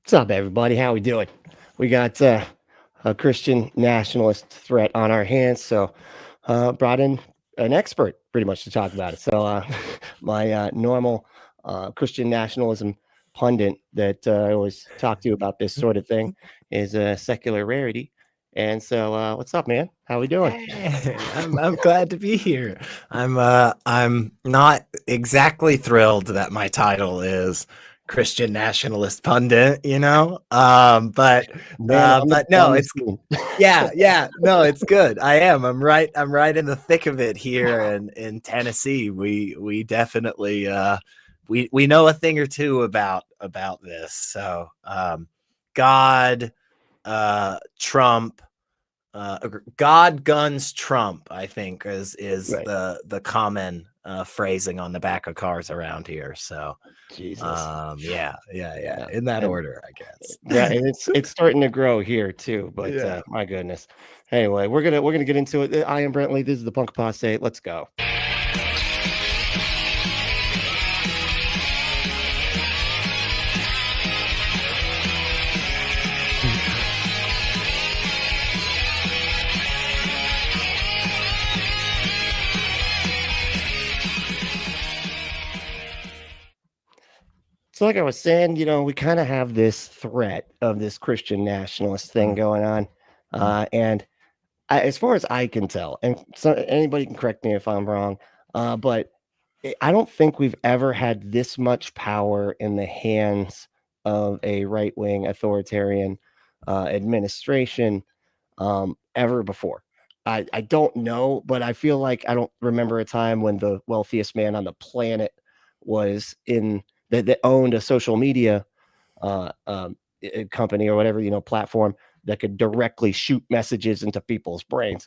What's up, everybody? How we doing? We got a Christian Nationalist Threat on our hands, so brought in an expert pretty much to talk about it. So my normal Christian nationalism pundit that I always talk to about this sort of thing is secular Rarity. And so, what's up, man? How we doing? Hey, I'm glad to be here. I'm not exactly thrilled that my title is Christian Nationalist Pundit, but Man, I'm the, no, on the it's scene. no, it's good. I'm right in the thick of it here in Tennessee. We definitely we know a thing or two about this. So God, Trump. God guns Trump, I think is Right. the common phrasing on the back of cars around here. So Jesus. yeah, Yeah. in that And order, I guess. yeah, and it's starting to grow here too, but Yeah. my goodness. Anyway, we're gonna get into it. I am Brentley. This is the Punk Apostate. Let's go. So, like I was saying, we kind of have this threat of this Christian nationalist thing going on, and as far as I can tell, and so anybody can correct me if I'm wrong, but I don't think we've ever had this much power in the hands of a right wing authoritarian administration ever before. I don't know, but I feel like I don't remember a time when the wealthiest man on the planet was in that owned a social media company or whatever, platform that could directly shoot messages into people's brains,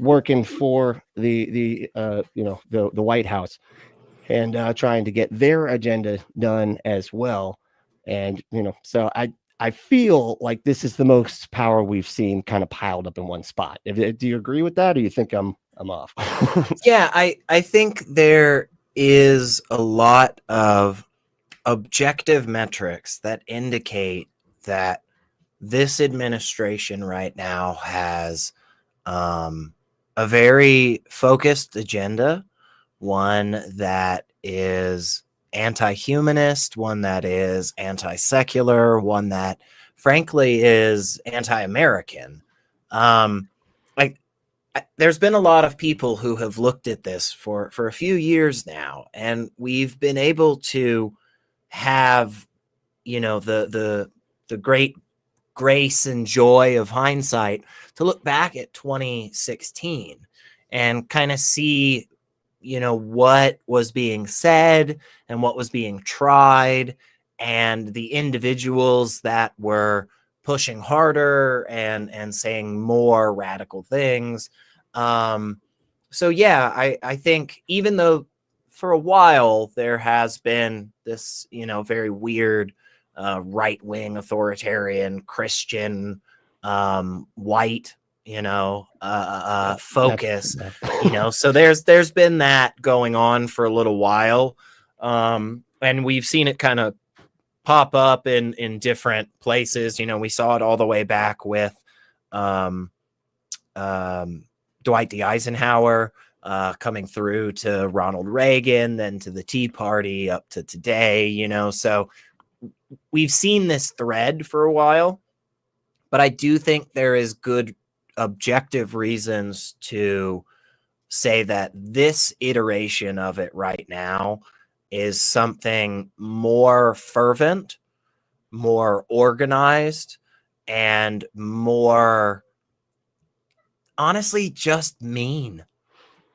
working for the White House and trying to get their agenda done as well. And so I feel like this is the most power we've seen kind of piled up in one spot. Do you agree with that, or you think I'm off? Yeah, I think there is a lot of objective metrics that indicate that this administration right now has a very focused agenda, one that is anti-humanist, one that is anti-secular, one that frankly is anti-American. Like there's been a lot of people who have looked at this for a few years now, and we've been able to have, the great grace and joy of hindsight to look back at 2016 and kind of see, what was being said and what was being tried, and the individuals that were pushing harder and saying more radical things. So yeah, I think even though for a while there has been this, very weird right-wing authoritarian Christian white focus, so there's been that going on for a little while, and we've seen it kind of pop up in different places. We saw it all the way back with Dwight D. Eisenhower, coming through to Ronald Reagan, then to the Tea Party, up to today, so we've seen this thread for a while, but I do think there is good objective reasons to say that this iteration of it right now is something more fervent, more organized, and more honestly just mean.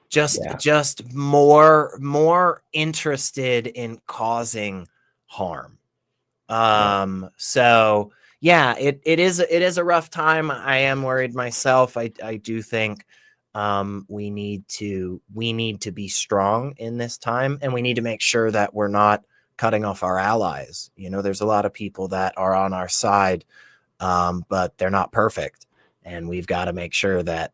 Just more interested in causing harm. So yeah, it is a rough time. I am worried myself. I do think we need to be strong in this time, and we need to make sure that we're not cutting off our allies. There's a lot of people that are on our side, but they're not perfect, and we've got to make sure that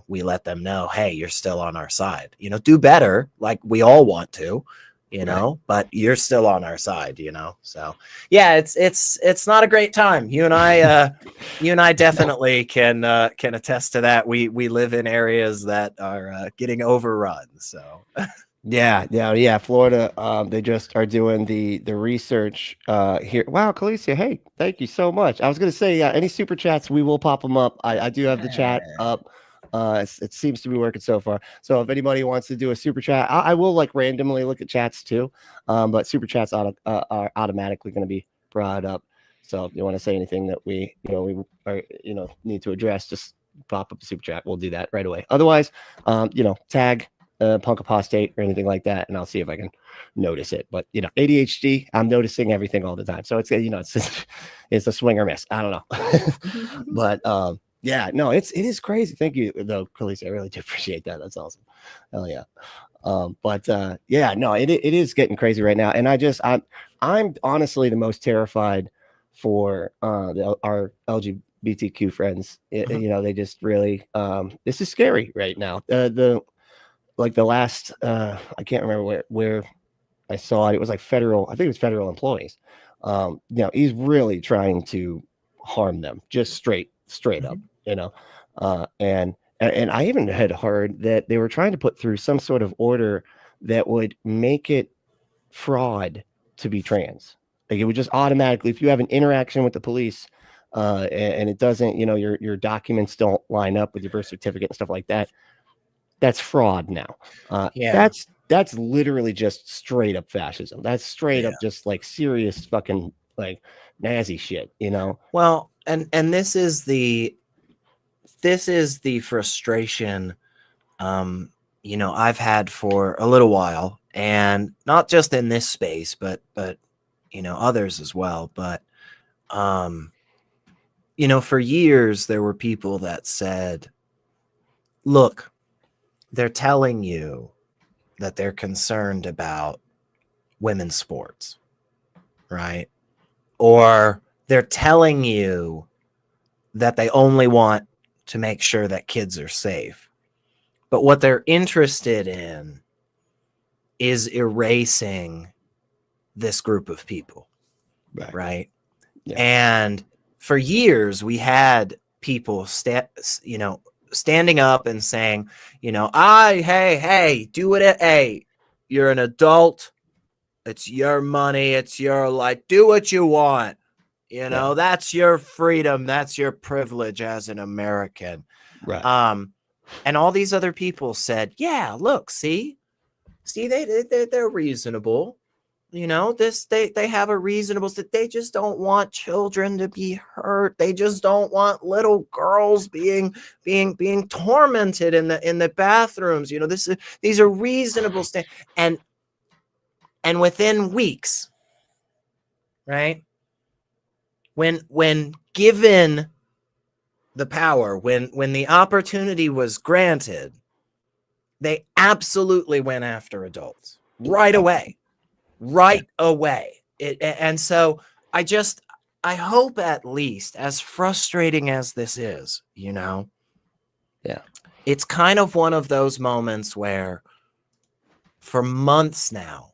we let them know, hey, you're still on our side. Do better, like we all want to, you know, but you're still on our side, you know? So yeah, it's not a great time. You and I definitely can attest to that. We live in areas that are getting overrun. So Yeah. Florida, they just are doing the research here. Wow, Khaleesi, hey, thank you so much. I was gonna say, any super chats, we will pop them up. I do have the chat up. It seems to be working so far. So if anybody wants to do a super chat, I will like randomly look at chats too. But super chats are automatically going to be brought up. So if you want to say anything that we are need to address, just pop up a super chat. We'll do that right away. Otherwise, tag Punk Apostate or anything like that, and I'll see if I can notice it. But ADHD, I'm noticing everything all the time, so it's it's a swing or miss. I don't know, but yeah, no, it is crazy. Thank you, though, Khaleesi. I really do appreciate that. That's awesome. Hell yeah. But yeah, no, it is getting crazy right now, and I'm honestly the most terrified for our LGBTQ friends. They just really this is scary right now. The last I can't remember where I saw it. It was like federal. I think it was federal employees. He's really trying to harm them, just straight up. And I even had heard that they were trying to put through some sort of order that would make it fraud to be trans. Like it would just automatically, if you have an interaction with the police, and it doesn't, your documents don't line up with your birth certificate and stuff like that, that's fraud now. yeah, that's literally just straight up fascism. That's straight up just like serious fucking like Nazi shit, Well, and this is the frustration I've had for a little while, and not just in this space, but others as well. But for years there were people that said, look, they're telling you that they're concerned about women's sports, right? Or they're telling you that they only want to make sure that kids are safe. But what they're interested in is erasing this group of people, right? Yeah. And for years, we had people standing up and saying, hey, do it. Hey, you're an adult. It's your money. It's your life. Do what you want. That's your freedom. That's your privilege as an American. Right. And all these other people said, yeah, look, see, they're reasonable. They have a reasonable, they just don't want children to be hurt. They just don't want little girls being tormented in the bathrooms. These are reasonable and within weeks, right? When given the power, when the opportunity was granted, they absolutely went after adults right away. And so I hope, at least, as frustrating as this is, it's kind of one of those moments where for months now,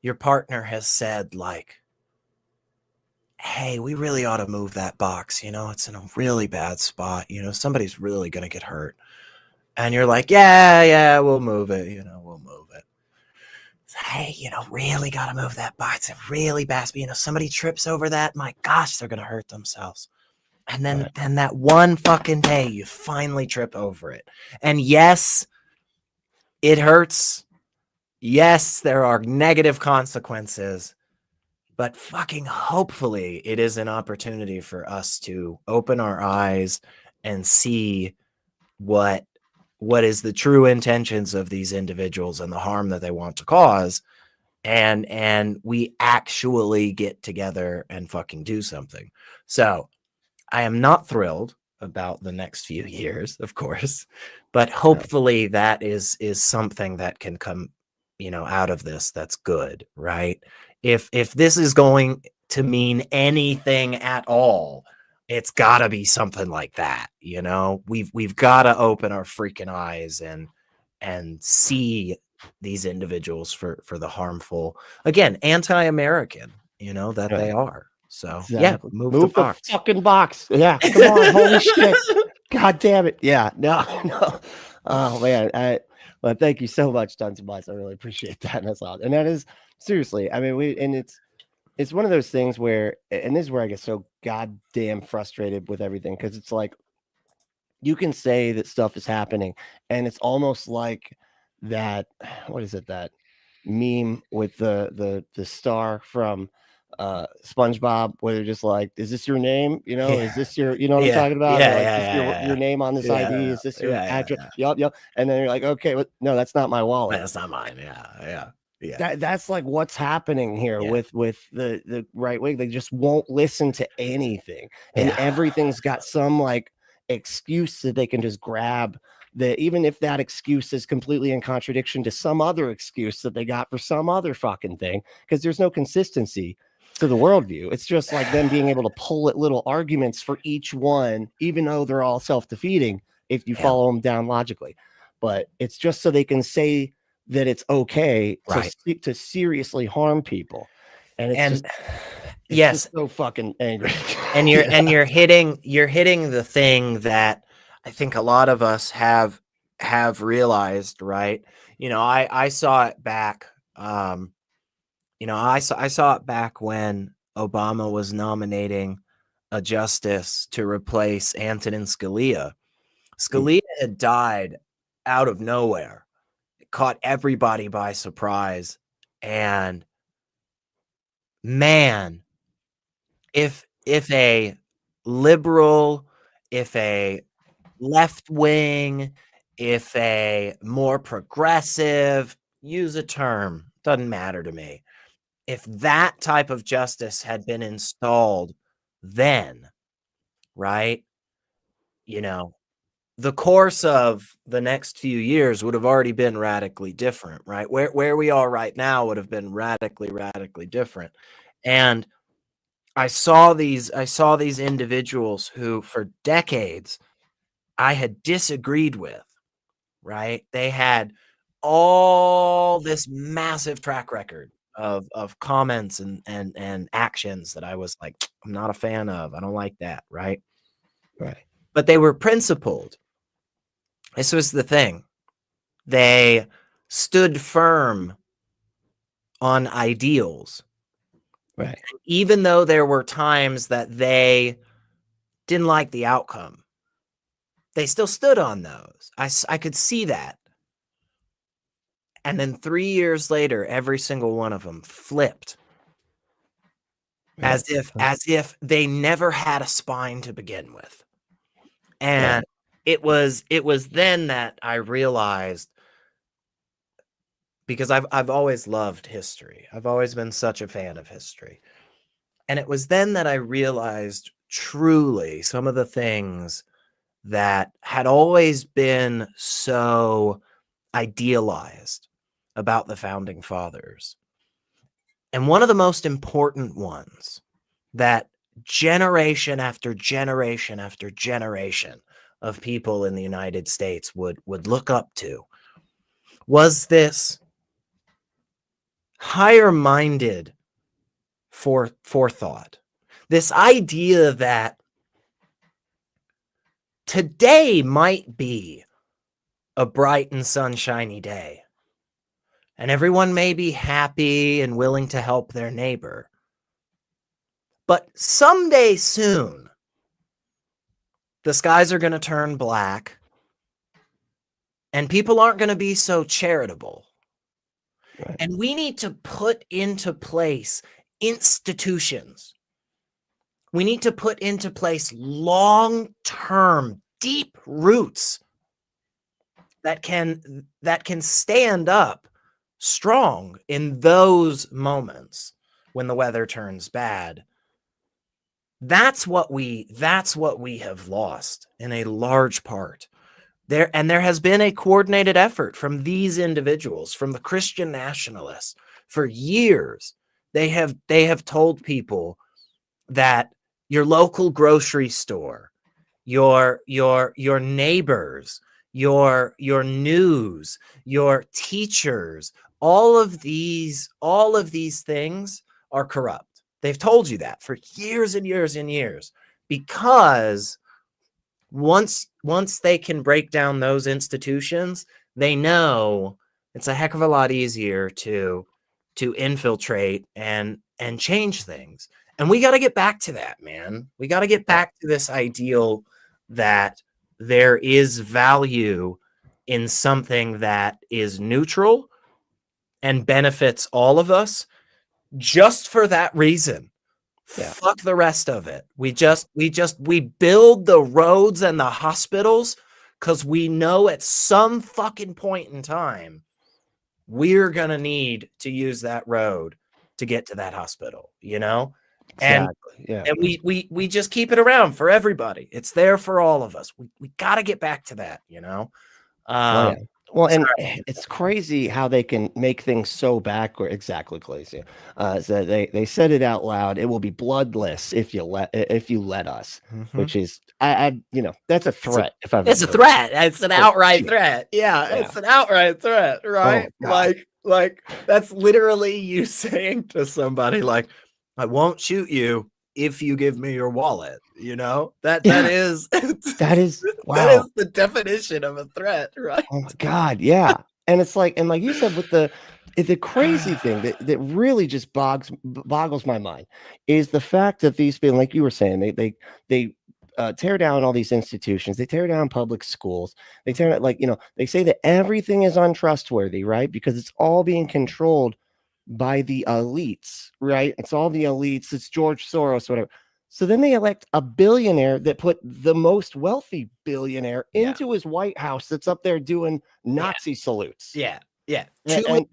your partner has said, like, hey, we really ought to move that box. It's in a really bad spot. Somebody's really going to get hurt. And you're like, yeah, we'll move it. We'll move it. Hey, really got to move that box. It's really bad. Somebody trips over that. My gosh, they're going to hurt themselves. And then that one fucking day, you finally trip over it. And yes, it hurts. Yes, there are negative consequences. But fucking hopefully it is an opportunity for us to open our eyes and see what is the true intentions of these individuals and the harm that they want to cause, and we actually get together and fucking do something. So I am not thrilled about the next few years, of course, but hopefully that is something that can come out of this that's good, right? If this is going to mean anything at all, it's got to be something like that. We've got to open our freaking eyes and see these individuals for the harmful, again, anti-American, you know, that they are. So yeah, Exactly. move Move the the box. fucking box. Yeah, come on, holy shit. God damn it. Yeah, no, no. Oh man, well, thank you so much, Tons of Mice. I really appreciate that. That's all. And that is seriously. I mean, and it's one of those things where, and this is where I get so goddamn frustrated with everything, because it's like you can say that stuff is happening, and it's almost like that. What is it? That meme with the star from SpongeBob, where they're just like, "Is this your name? You know, is this your, you know what I'm Yeah, talking about? yeah, Or like, yeah, is yeah, your name on this ID? yeah, Is this your yeah, yeah, address? yeah. Yup, yup." And then you're like, "Okay, no, that's not my wallet." That's not mine. Yeah. That's like what's happening here Yeah. with the right wing. They just won't listen to anything, and Yeah. everything's got some like excuse that they can just grab, that even if that excuse is completely in contradiction to some other excuse that they got for some other fucking thing, because there's no consistency to the worldview. It's just like them being able to pull at little arguments for each one, even though they're all self-defeating if you Yeah. follow them down logically. But it's just so they can say that it's okay Right. to seriously harm people. And it's yes, just so fucking angry. and you're hitting the thing that I think a lot of us have realized, right? You know, I saw it back. You know, I saw it back when Obama was nominating a justice to replace Antonin Scalia. Scalia had died out of nowhere. It caught everybody by surprise. And man, if a liberal, if a left wing, if a more progressive, use a term, doesn't matter to me. If that type of justice had been installed then, right? You know, the course of the next few years would have already been radically different, right? Where we are right now would have been radically different. And I saw these individuals who for decades I had disagreed with, right? They had all this massive track record of comments and actions that I was like, I'm not a fan of. I don't like that, right? Right. But they were principled. This was the thing. They stood firm on ideals. Right. Even though there were times that they didn't like the outcome, they still stood on those. I could see that. And then 3 years later, every single one of them flipped. Right. As if they never had a spine to begin with. And Right. it was then that I realized, because I've always loved history. I've always been such a fan of history. And it was then that I realized truly some of the things that had always been so idealized about the founding fathers. And one of the most important ones that generation after generation after generation of people in the United States would look up to was this higher-minded forethought. This idea that today might be a bright and sunshiny day, and everyone may be happy and willing to help their neighbor. But someday soon, the skies are going to turn black, and people aren't going to be so charitable. Right. And we need to put into place institutions. We need to put into place long-term, deep roots that can stand up strong in those moments when the weather turns bad. That's what we have lost in a large part. There has been a coordinated effort from these individuals, from the Christian Nationalists, for years. They have told people that your local grocery store, your neighbors, your news, your teachers, all of these things are corrupt. They've told you that for years and years and years, because once they can break down those institutions, they know it's a heck of a lot easier to infiltrate and change things. And we got to get back to that, man. We got to get back to this ideal that there is value in something that is neutral and benefits all of us just for that reason. Yeah. Fuck the rest of it. We build the roads and the hospitals because we know at some fucking point in time we're gonna need to use that road to get to that hospital, you know? Exactly. And we just keep it around for everybody. It's there for all of us. We got to get back to that, you know? Well, and it's crazy how they can make things so backward. Exactly, Glacier. So they said it out loud. It will be bloodless if you let us, which is that's a threat. It's a threat. It's an outright threat. Yeah, it's an outright threat, right? Oh, like that's literally you saying to somebody like, I won't shoot you if you give me your wallet, you know? That is that is the definition of a threat, right? Oh my God, yeah. And it's like, and like you said, with the crazy thing that really just boggles my mind is the fact that these people, like you were saying, they tear down all these institutions, they tear down public schools, they tear down, like, they say that everything is untrustworthy, right? Because it's all being controlled by the elites, right? It's all the elites. It's George Soros, whatever. So then they elect a billionaire that put the most wealthy billionaire into his White House that's up there doing Nazi salutes. Yeah. Two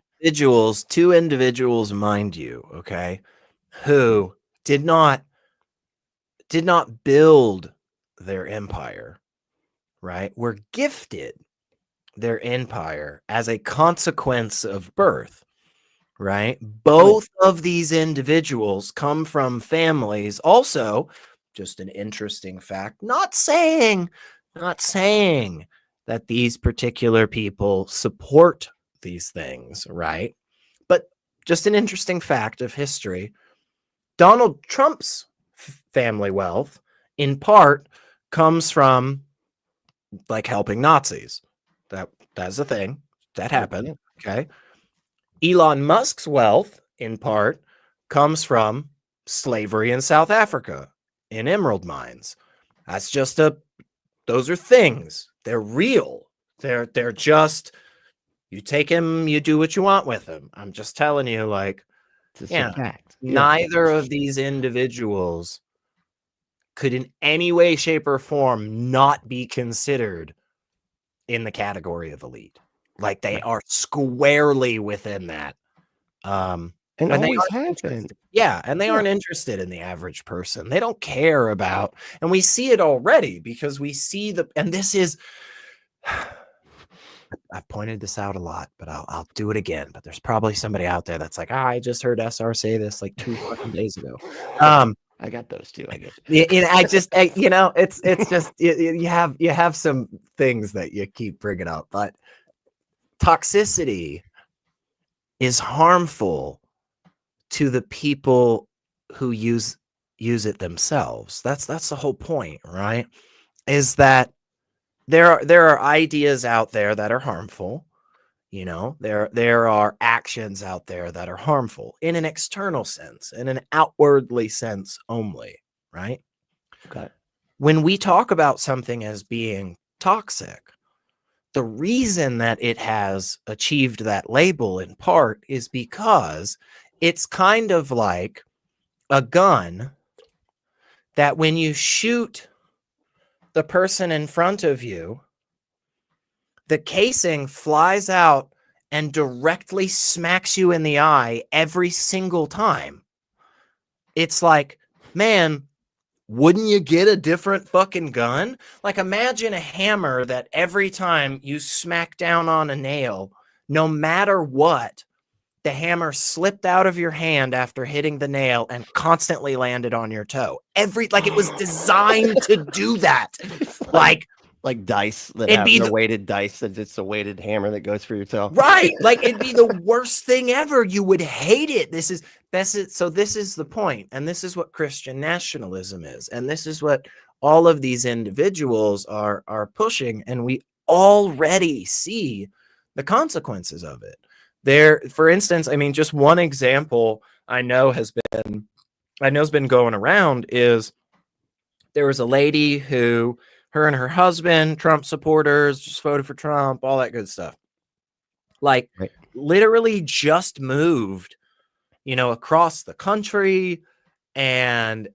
individuals, mind you, okay, who did not build their empire, right? Were gifted their empire as a consequence of birth. Right. Both of these individuals come from families. Also, just an interesting fact, not saying that these particular people support these things. Right. But just an interesting fact of history. Donald Trump's family wealth in part comes from like helping Nazis. That's a thing that happened. Okay. Elon Musk's wealth, in part, comes from slavery in South Africa in emerald mines. That's just those are things. They're real. They're just, you take him, you do what you want with him. I'm just telling you, like, neither of these individuals could in any way, shape, or form not be considered in the category of elite. Like they are squarely within that. And always have been. Yeah, and they aren't interested in the average person. They don't care about, and we see it already because we see and this is, I've pointed this out a lot, but I'll do it again. But there's probably somebody out there that's like, I just heard SR say this like 2 fucking days ago. I got those too. I get it's just you have some things that you keep bringing up, but toxicity is harmful to the people who use it themselves. That's the whole point, right? Is that there are ideas out there that are harmful. There are actions out there that are harmful in an external sense, in an outwardly sense only, right? Okay. When we talk about something as being toxic, the reason that it has achieved that label in part is because it's kind of like a gun that when you shoot the person in front of you, the casing flies out and directly smacks you in the eye every single time. It's like, man, wouldn't you get a different fucking gun? Like, imagine a hammer that every time you smack down on a nail, no matter what, the hammer slipped out of your hand after hitting the nail and constantly landed on your toe. Like, it was designed to do that. Like like dice that It'd have be the the- weighted dice, that it's a weighted hammer that goes for your toe. Right. Like it'd be the worst thing ever. You would hate it. This is so this is the point. And this is what Christian nationalism is. And this is what all of these individuals are pushing. And we already see the consequences of it. There, for instance, I mean, just one example I know has been going around is there was a lady who, her and her husband, Trump supporters, just voted for Trump, all that good stuff. Like Right. literally just moved, across the country and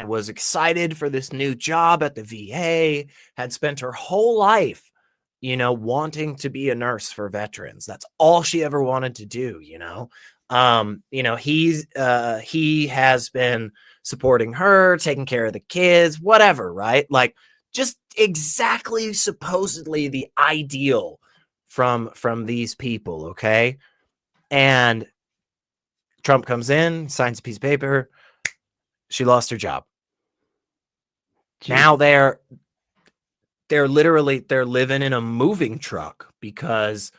was excited for this new job at the VA, had spent her whole life, wanting to be a nurse for veterans. That's all she ever wanted to do, he has been supporting her, taking care of the kids, whatever, right? Like just exactly supposedly the ideal from these people, okay? And Trump comes in, signs a piece of paper, she lost her job. Jeez. Now they're living in a moving truck because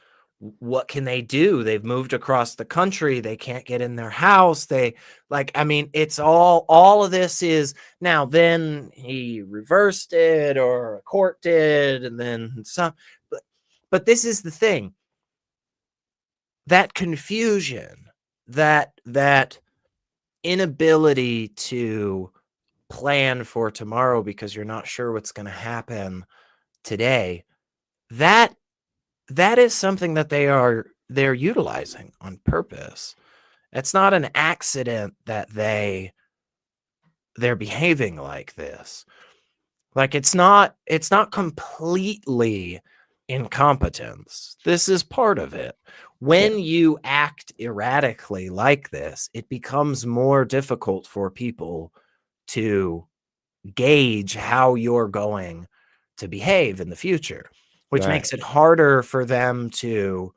what can they do? They've moved across the country. They can't get in their house. It's all of this is now, then he reversed it or a court did, and then some, but this is the thing, that confusion, that inability to plan for tomorrow because you're not sure what's going to happen today, that is something that they're utilizing on purpose. It's not an accident that they're behaving like this. Like it's not completely incompetence. This is part of it. When you act erratically like this, it becomes more difficult for people to gauge how you're going to behave in the future, which makes it harder for them to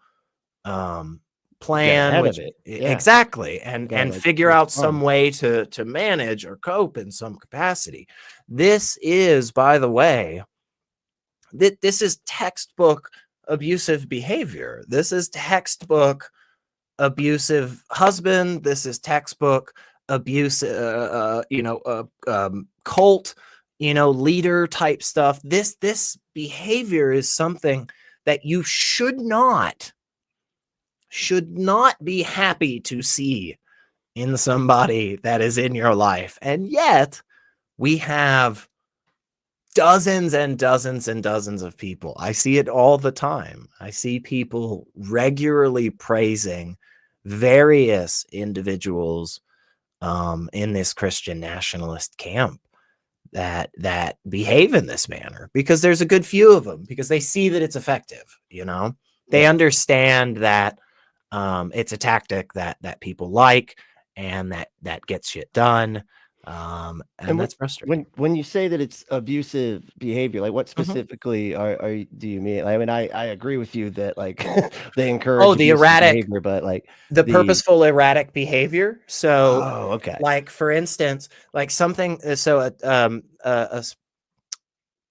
plan ahead of it. Exactly, and figure out some way to manage or cope in some capacity. This is, by the way, this is textbook abusive behavior. This is textbook abusive husband. This is textbook abusive, cult, leader type stuff. This behavior is something that you should not be happy to see in somebody that is in your life. And yet we have dozens and dozens and dozens of people. I see it all the time. I see people regularly praising various individuals in this Christian nationalist camp that behave in this manner, because there's a good few of them, because they see that it's effective. They understand that it's a tactic that people like, and that gets shit done. And that's frustrating. When you say that it's abusive behavior, like what specifically do you mean? I mean, I agree with you that like they encourage the erratic behavior, but like the purposeful erratic behavior. So, okay, like for instance, like something. So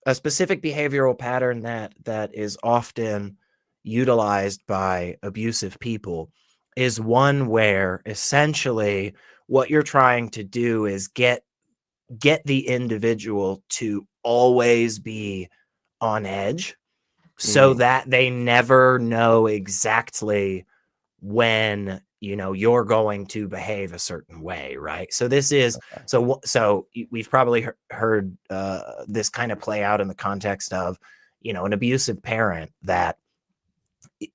a specific behavioral pattern that is often utilized by abusive people is one where essentially what you're trying to do is get the individual to always be on edge, so that they never know exactly when you're going to behave a certain way, right? So this is so we've probably heard this kind of play out in the context of an abusive parent, that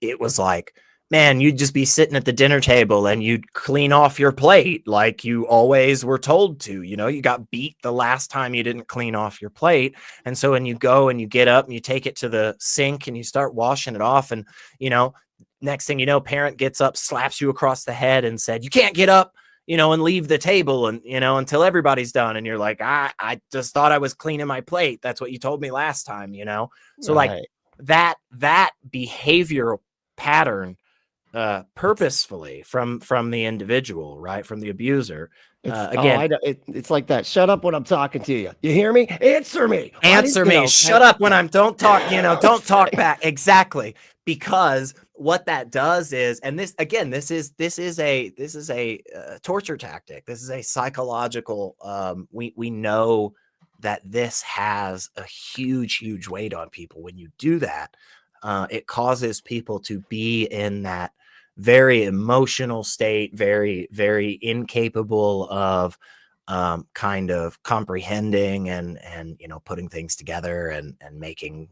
it was like, man, you'd just be sitting at the dinner table and you'd clean off your plate like you always were told to. You got beat the last time you didn't clean off your plate. And so when you go and you get up and you take it to the sink and you start washing it off, and, next thing you know, parent gets up, slaps you across the head and said, you can't get up, and leave the table and, until everybody's done. And you're like, I just thought I was cleaning my plate. That's what you told me last time, So like that behavioral pattern, purposefully from the individual, right, from the abuser, Again, I know. It's like that. Shut up when I'm talking to you. You hear me? Answer me. Answer me. Shut up when I'm don't talk, don't talk back. Exactly. Because what that does is, and this again, this is a torture tactic. This is a psychological we know that this has a huge weight on people. When you do that, it causes people to be in that very emotional state, very incapable of kind of comprehending and putting things together and making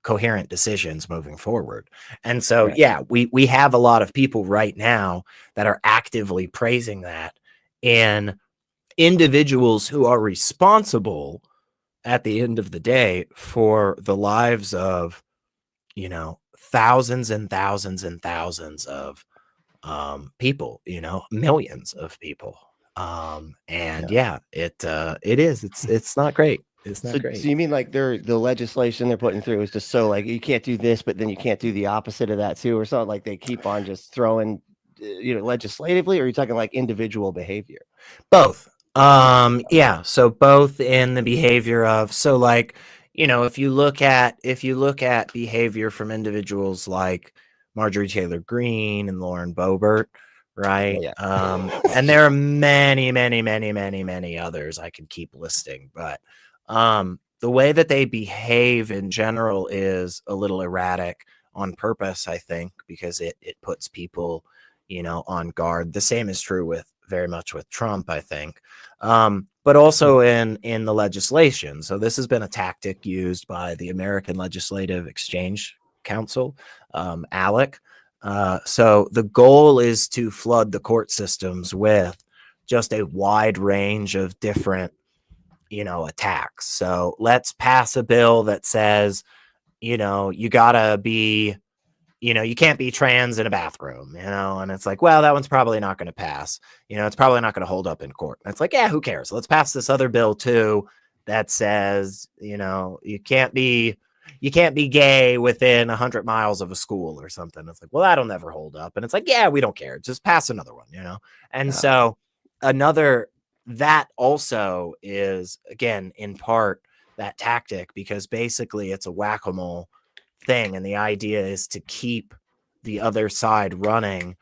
coherent decisions moving forward. And so yeah, we have a lot of people right now that are actively praising that, and individuals who are responsible at the end of the day for the lives of thousands and thousands and thousands of people, millions of people. And it's not great. It's not great. So you mean like the legislation they're putting through is just so like you can't do this, but then you can't do the opposite of that too, or something? Like they keep on just throwing, legislatively, or are you talking like individual behavior? Both. So both in the behavior of, so like, if you look at behavior from individuals like Marjorie Taylor Greene and Lauren Boebert, right? Oh, yeah. And there are many others I could keep listing, but the way that they behave in general is a little erratic on purpose, I think, because it puts people, on guard. The same is true very much with Trump, I think, but also in the legislation. So this has been a tactic used by the American Legislative Exchange Council, ALEC. So the goal is to flood the court systems with just a wide range of different, attacks. So let's pass a bill that says, you gotta be, you can't be trans in a bathroom, and it's like, well, that one's probably not going to pass. It's probably not going to hold up in court. And it's like, yeah, who cares? Let's pass this other bill too that says, you can't be gay within 100 miles of a school or something. It's like, well, that'll never hold up. And it's like, yeah, we don't care. Just pass another one, And so that also is, again, in part that tactic, because basically it's a whack-a-mole thing, and the idea is to keep the other side running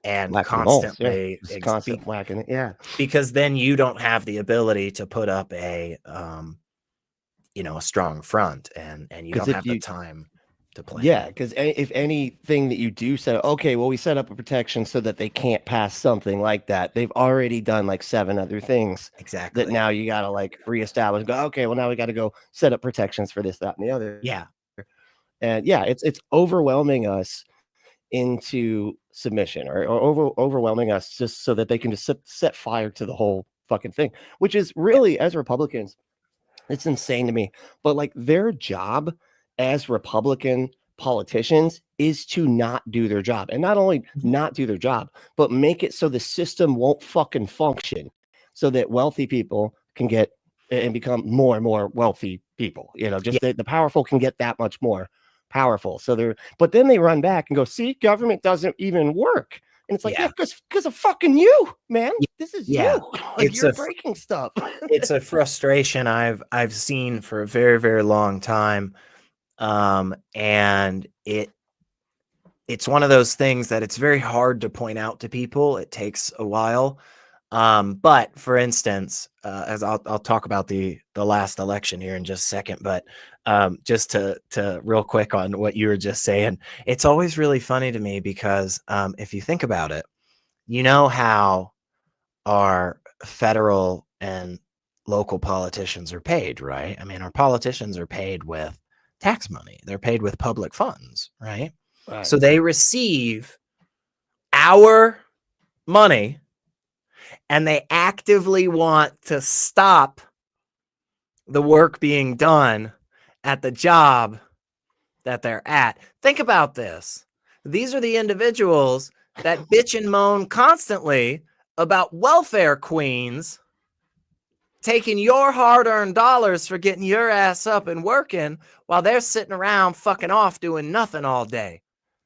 and constantly constant whacking it, because then you don't have the ability to put up a a strong front, and you don't have the time to plan. Because if anything that you do set up, okay, well, we set up a protection so that they can't pass something like that. They've already done like 7 other things exactly that now you got to like reestablish. Go, okay, well, now we got to go set up protections for this, that, and the other. And it's overwhelming us into submission, or overwhelming us just so that they can just set fire to the whole fucking thing, which is really, as Republicans, it's insane to me. But like their job as Republican politicians is to not do their job, and not only not do their job, but make it so the system won't fucking function, so that wealthy people can get and become more and more wealthy people. The powerful can get that much more powerful. But then they run back and go, see, government doesn't even work. And it's like, because of fucking you, man. This is you. Like, you're breaking stuff. It's a frustration I've seen for a very, very long time. And it's one of those things that it's very hard to point out to people. It takes a while. But for instance, as I'll talk about the last election here in just a second, but just to real quick on what you were just saying, it's always really funny to me because if you think about it, how our federal and local politicians are paid, right? I mean, our politicians are paid with tax money. They're paid with public funds, right? So they receive our money, and they actively want to stop the work being done at the job that they're at. Think about this. These are the individuals that bitch and moan constantly about welfare queens taking your hard-earned dollars for getting your ass up and working while they're sitting around fucking off doing nothing all day.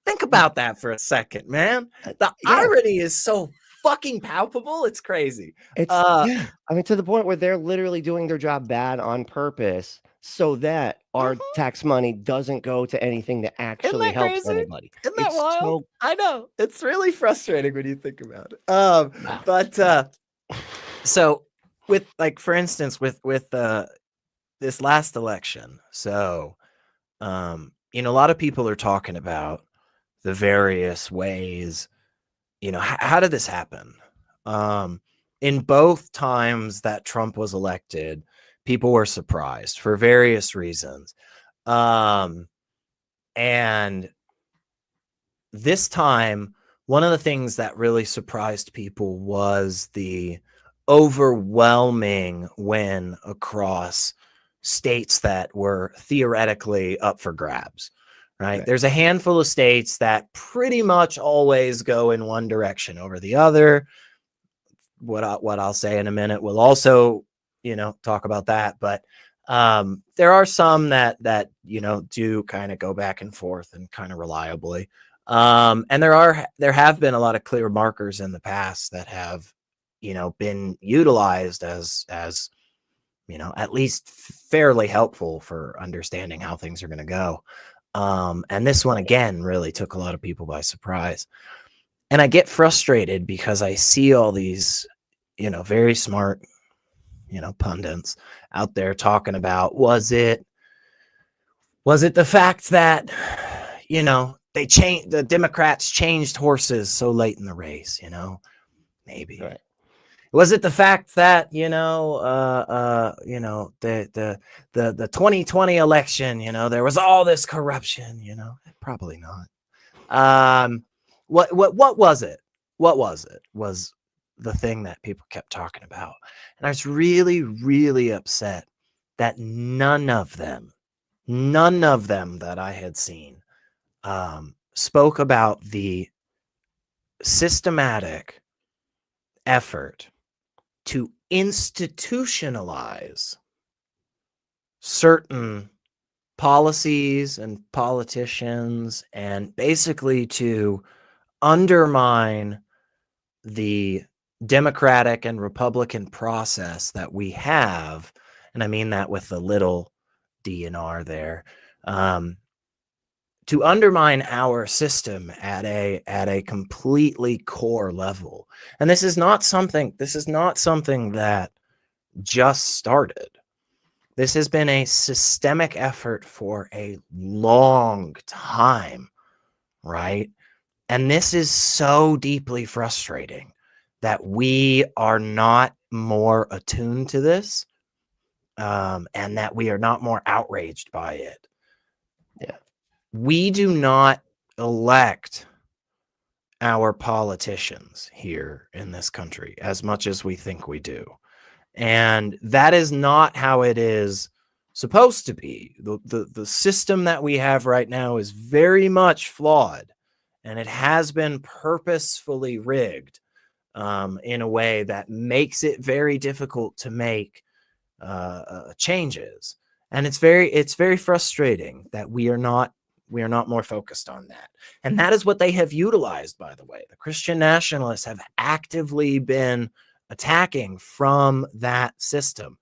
Think about that for a second, man. The irony is so fucking palpable. It's crazy. It's yeah. I mean, to the point where they're literally doing their job bad on purpose so that our Mhm. tax money doesn't go to anything that Isn't actually that helps crazy? anybody. Isn't that It's wild? so I know. It's really frustrating when you think about it. wow. But so with, like, for instance, with this last election, so you know, a lot of people are talking about the various ways, you know, how did this happen? In both times that Trump was elected, people were surprised for various reasons. And this time, one of the things that really surprised people was the overwhelming win across states that were theoretically up for grabs, right? Right. There's a handful of states that pretty much always go in one direction over the other. What I'll say in a minute, we'll also, you know, talk about that, but there are some that you know do kind of go back and forth and kind of reliably. And there have been a lot of clear markers in the past that have, you know, been utilized as you know, at least fairly helpful for understanding how things are going to go. And this one again really took a lot of people by surprise. And I get frustrated because I see all these, you know, very smart, you know, pundits out there talking about, was it the fact that, you know, the Democrats changed horses so late in the race, you know, maybe. Right. Was it the fact that, you know, the 2020 election, you know, there was all this corruption, you know? Probably not. What was it? What was it? Was the thing that people kept talking about. And I was really, really upset that none of them that I had seen spoke about the systematic effort to institutionalize certain policies and politicians, and basically to undermine the Democratic and Republican process that we have. And I mean that with a little D and R there. To undermine our system at a completely core level. And this is not something that just started. This has been a systemic effort for a long time, right? And this is so deeply frustrating that we are not more attuned to this, and that we are not more outraged by it. Yeah. We do not elect our politicians here in this country as much as we think we do. And that is not how it is supposed to be. The system that we have right now is very much flawed, and it has been purposefully rigged in a way that makes it very difficult to make changes. And it's very frustrating that we are not more focused on that. And that is what they have utilized, by the way. The Christian nationalists have actively been attacking from that system.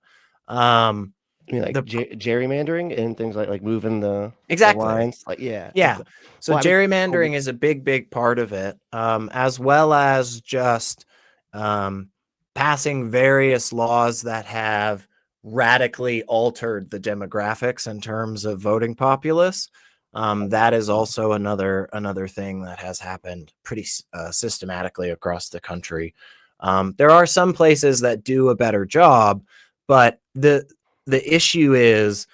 You mean like gerrymandering and things like moving the lines? Like, yeah. Yeah. Okay. So Well, I mean, gerrymandering is a big part of it, as well as just passing various laws that have radically altered the demographics in terms of voting populace. That is also another thing that has happened pretty systematically across the country. There are some places that do a better job, but the issue is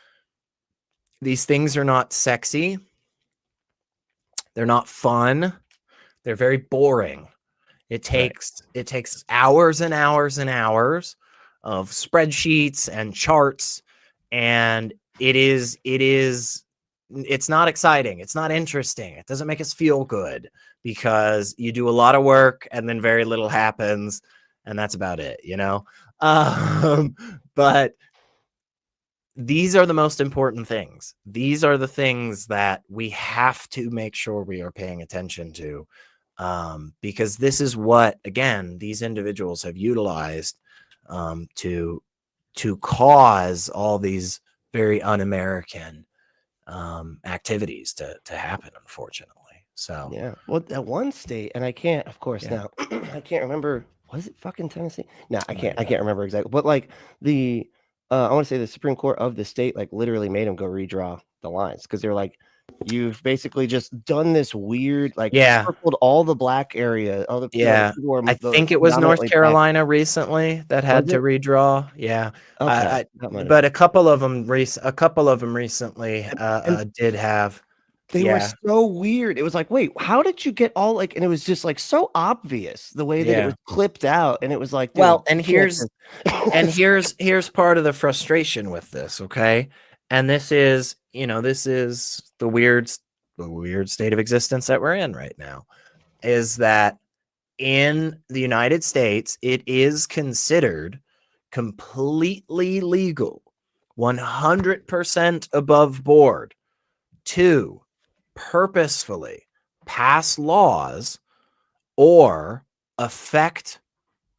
these things are not sexy. They're not fun. They're very boring. It takes hours and hours and hours of spreadsheets and charts, and it's not exciting. It's not interesting. It doesn't make us feel good because you do a lot of work and then very little happens, and that's about it, you know? But these are the most important things. These are the things that we have to make sure we are paying attention to. because this is what, again, these individuals have utilized to cause all these very un-American activities to happen, unfortunately. So Yeah. Well, that one state, and I can't, of course, Yeah. now I can't remember. Was it fucking Tennessee? No, I Might can't. have I been. can't remember exactly. But like the, I want to say the Supreme Court of the state, like literally made them go redraw the lines because they're like, you've basically just done this weird, like Yeah. circled all the black area, all the Yeah. people who are I the think it was North predominantly black. Carolina recently that had Was to it? redraw. Yeah. Okay, that might have But been. a couple of them recently And did have. they were Yeah. so weird. It was like, wait, how did you get all like? And it was just like so obvious the way that it was Yeah. clipped out, and it was like, dude, Well, and you can't here's part of the frustration with this, okay? And this is the weird state of existence that we're in right now, is that in the United States, it is considered completely legal, 100% above board, to purposefully pass laws or affect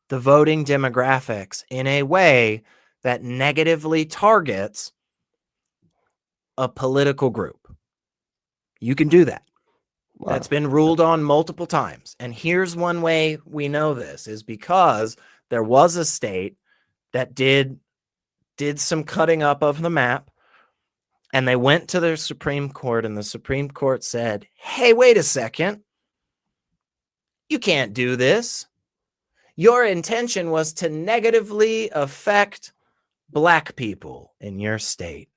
the voting demographics in a way that negatively targets a political group. You can do that. Wow. That's been ruled on multiple times. And here's one way we know this is because there was a state that did some cutting up of the map, and they went to their Supreme Court, and the Supreme Court said, hey, wait a second. You can't do this. Your intention was to negatively affect Black people in your state.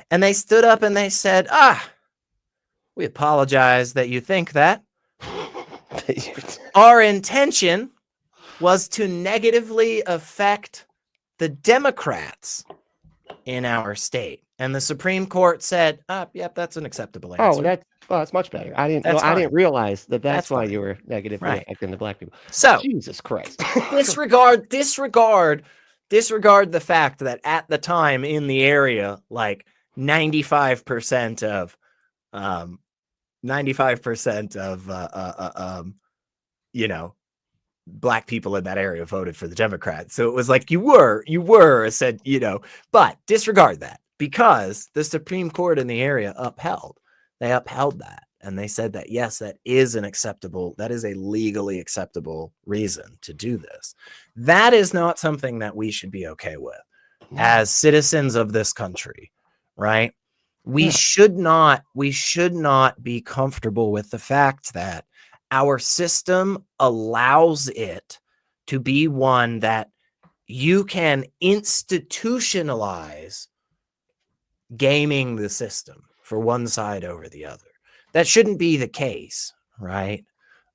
And they stood up and they said, we apologize that you think that. Our intention was to negatively affect the Democrats in our state. And the Supreme Court said, yep, that's an acceptable answer. That's much better. I didn't know. That's I fine. didn't realize that that's That's why fine. you were negatively Right. affecting the Black people. So Jesus Christ. disregard the fact that at the time in the area, like 95% of Black people in that area voted for the Democrats. So it was like you were said, but disregard that, because the Supreme Court in the area upheld that. And they said that, yes, that is a legally acceptable reason to do this. That is not something that we should be okay with as citizens of this country, right? We should not be comfortable with the fact that our system allows it to be one that you can institutionalize gaming the system for one side over the other. That shouldn't be the case, right?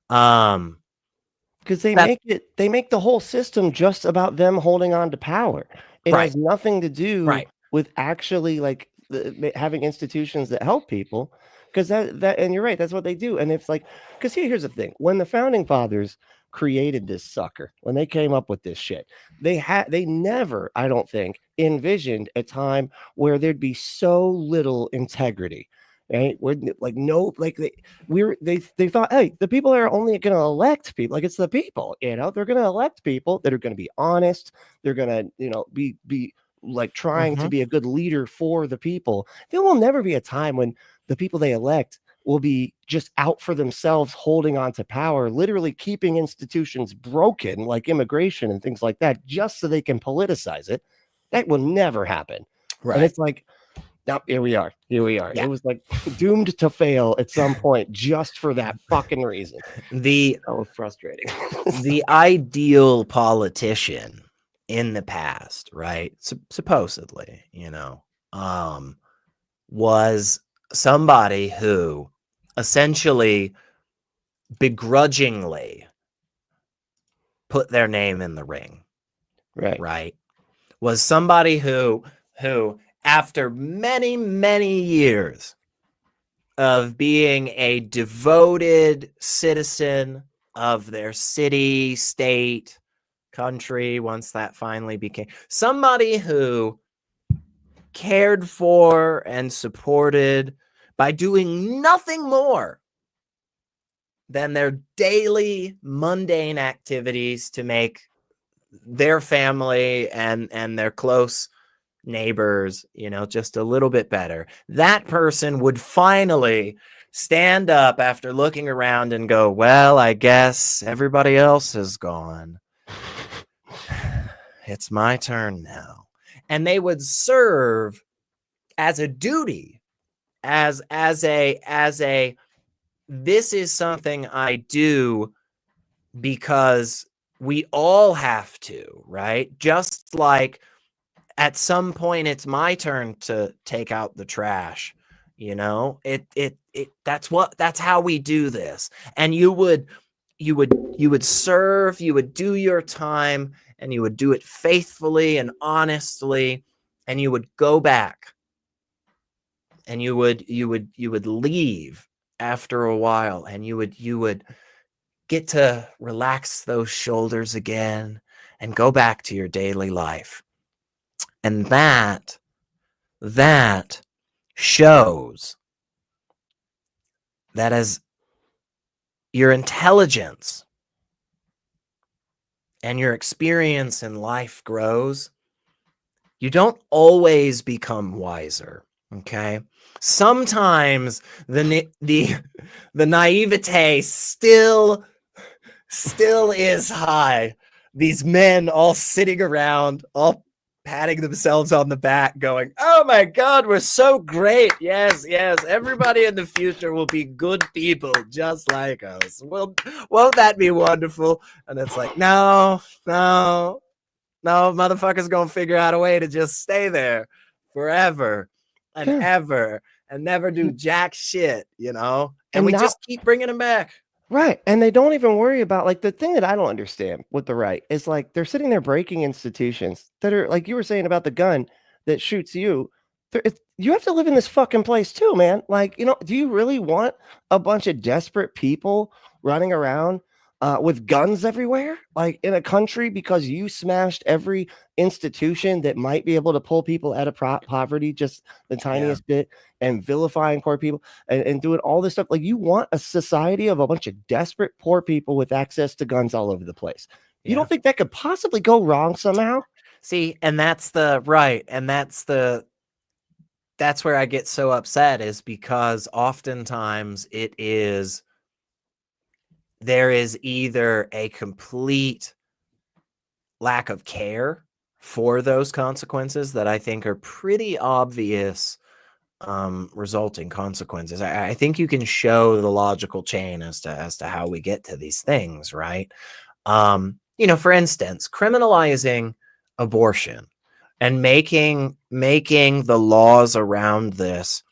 Because they make the whole system just about them holding on to power. It has nothing to do with actually like having institutions that help people. Because that and you're right, that's what they do. And it's like, because here's the thing: when the founding fathers created this sucker, when they came up with this shit, they never, I don't think, envisioned a time where there'd be so little integrity. Right? Where like no, like they thought, hey, the people are only going to elect people. Like it's the people, they're going to elect people that are going to be honest. They're going to, be like trying to be a good leader for the people. There will never be a time when the people they elect will be just out for themselves, holding on to power, literally keeping institutions broken like immigration and things like that, just so they can politicize it. That will never happen. Right. And it's like, now here we are. Yeah. It was like doomed to fail at some point just for that fucking reason. So frustrating. The ideal politician in the past, right? Supposedly, was somebody who essentially begrudgingly put their name in the ring. Right. Was somebody who after many, many years of being a devoted citizen of their city, state, country, once that finally became somebody who cared for and supported by doing nothing more than their daily mundane activities to make their family and their close neighbors, you know, just a little bit better. That person would finally stand up after looking around and go, well, I guess everybody else is gone. It's my turn now. And they would serve as a duty, as a this is something I do because we all have to, right? Just like at some point it's my turn to take out the trash, you know? That's how we do this. And you would serve, you would do your time, and you would do it faithfully and honestly, and you would go back, and you would leave after a while, and you would get to relax those shoulders again and go back to your daily life. And that shows that as your intelligence and your experience in life grows, you don't always become wiser. Okay. Sometimes the naivete still is high. These men all sitting around, all patting themselves on the back, going, oh my God, we're so great. Yes, everybody in the future will be good people just like us. Well, won't that be wonderful? And it's like, no, motherfuckers gonna figure out a way to just stay there forever and ever and never do jack shit, you know? And we just keep bringing them back. Right. And they don't even worry about, like, the thing that I don't understand with the right is, like, they're sitting there breaking institutions that are, like you were saying about the gun that shoots you. You have to live in this fucking place too, man. Like, you know, do you really want a bunch of desperate people running around with guns everywhere, like in a country, because you smashed every institution that might be able to pull people out of poverty just the tiniest bit, and vilifying poor people and doing all this stuff? Like, you want a society of a bunch of desperate poor people with access to guns all over the place. You don't think that could possibly go wrong somehow? See, and that's the right. And that's where I get so upset, is because oftentimes there is either a complete lack of care for those consequences that I think are pretty obvious resulting consequences. I think you can show the logical chain as to how we get to these things, right? You know, for instance, criminalizing abortion and making the laws around this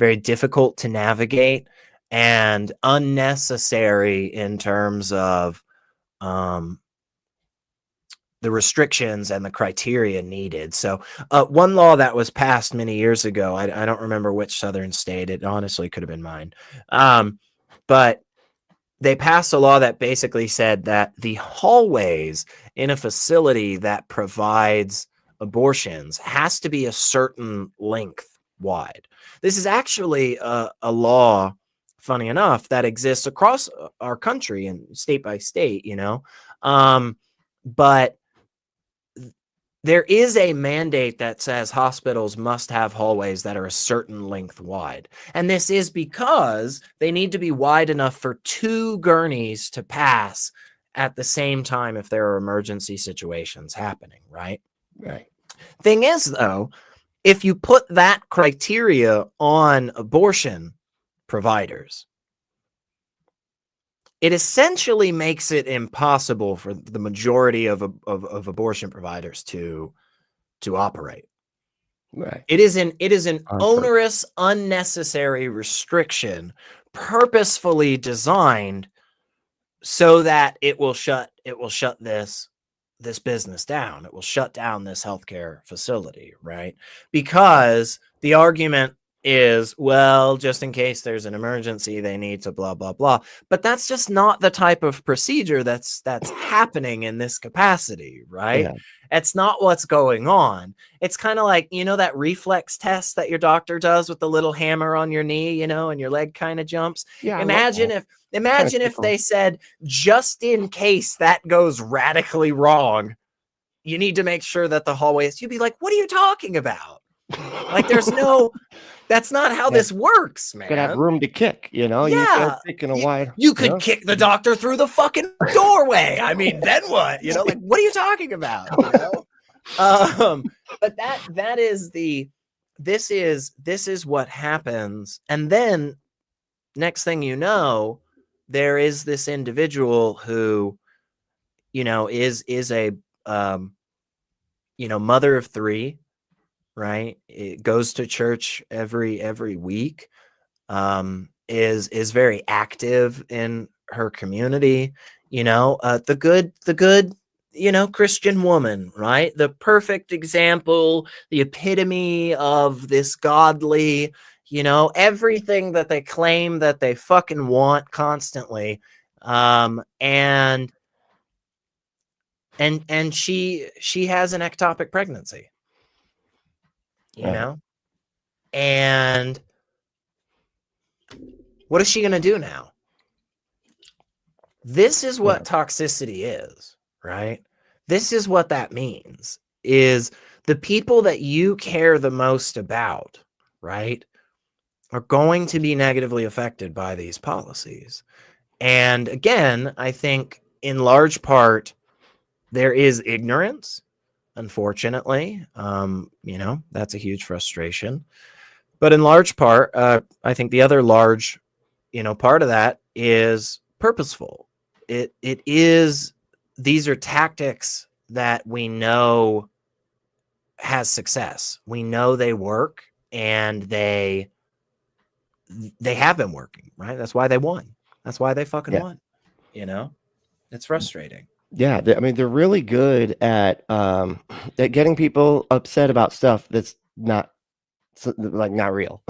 very difficult to navigate and unnecessary in terms of the restrictions and the criteria needed. So one law that was passed many years ago, I don't remember which southern state, it honestly could have been mine, but they passed a law that basically said that the hallways in a facility that provides abortions has to be a certain length wide. This is actually a law, funny enough, that exists across our country and state by state, you know, but there is a mandate that says hospitals must have hallways that are a certain length wide. And this is because they need to be wide enough for 2 gurneys to pass at the same time if there are emergency situations happening, right? Right. Thing is, though, if you put that criteria on abortion providers, it essentially makes it impossible for the majority of abortion providers to operate. Right. It is an onerous, unnecessary restriction, purposefully designed so that it will shut this business down. It will shut down this healthcare facility, right? Because the argument is, well, just in case there's an emergency, they need to blah, blah, blah. But that's just not the type of procedure that's happening in this capacity, right? Yeah. It's not what's going on. It's kind of like, you know, that reflex test that your doctor does with the little hammer on your knee, you know, and your leg kind of jumps. Yeah. Imagine if they said, just in case that goes radically wrong, you need to make sure that the hallways, you'd be like, what are you talking about? Like, there's no, that's not how this works, man. Gotta have room to kick, you know? You can't kick in a wide. You could kick the doctor through the fucking doorway. I mean, then what? You know, like, what are you talking about? You know? But that is this is what happens. And then next thing you know, there is this individual who, you know, is a you know, mother of 3, right? It goes to church every week, is very active in her community, you know, the good, you know, Christian woman, right? The perfect example, the epitome of this godly, you know, everything that they claim that they fucking want constantly. And she has an ectopic pregnancy, you know, and what is she going to do now? This is what toxicity is, right? This is what that means, is the people that you care the most about, right, are going to be negatively affected by these policies. And again, I think in large part, there is ignorance, unfortunately. You know, that's a huge frustration. But in large part, I think the other large, you know, part of that is purposeful. It is, these are tactics that we know has success. We know they work, and they have been working, right? That's why they won. That's why they fucking won. You know, it's frustrating. Yeah, I mean, they're really good at getting people upset about stuff that's not like not real.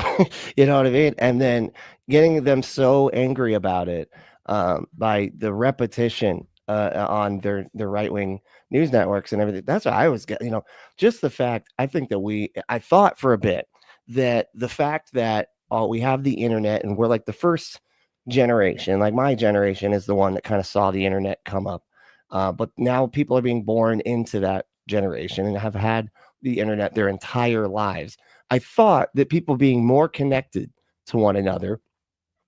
You know what I mean? And then getting them so angry about it by the repetition on their right-wing news networks and everything. That's what I was getting, you know, just the fact, I think that I thought for a bit that the fact that we have the internet and we're like the first generation, like my generation is the one that kind of saw the internet come up. But now people are being born into that generation and have had the internet their entire lives. I thought that people being more connected to one another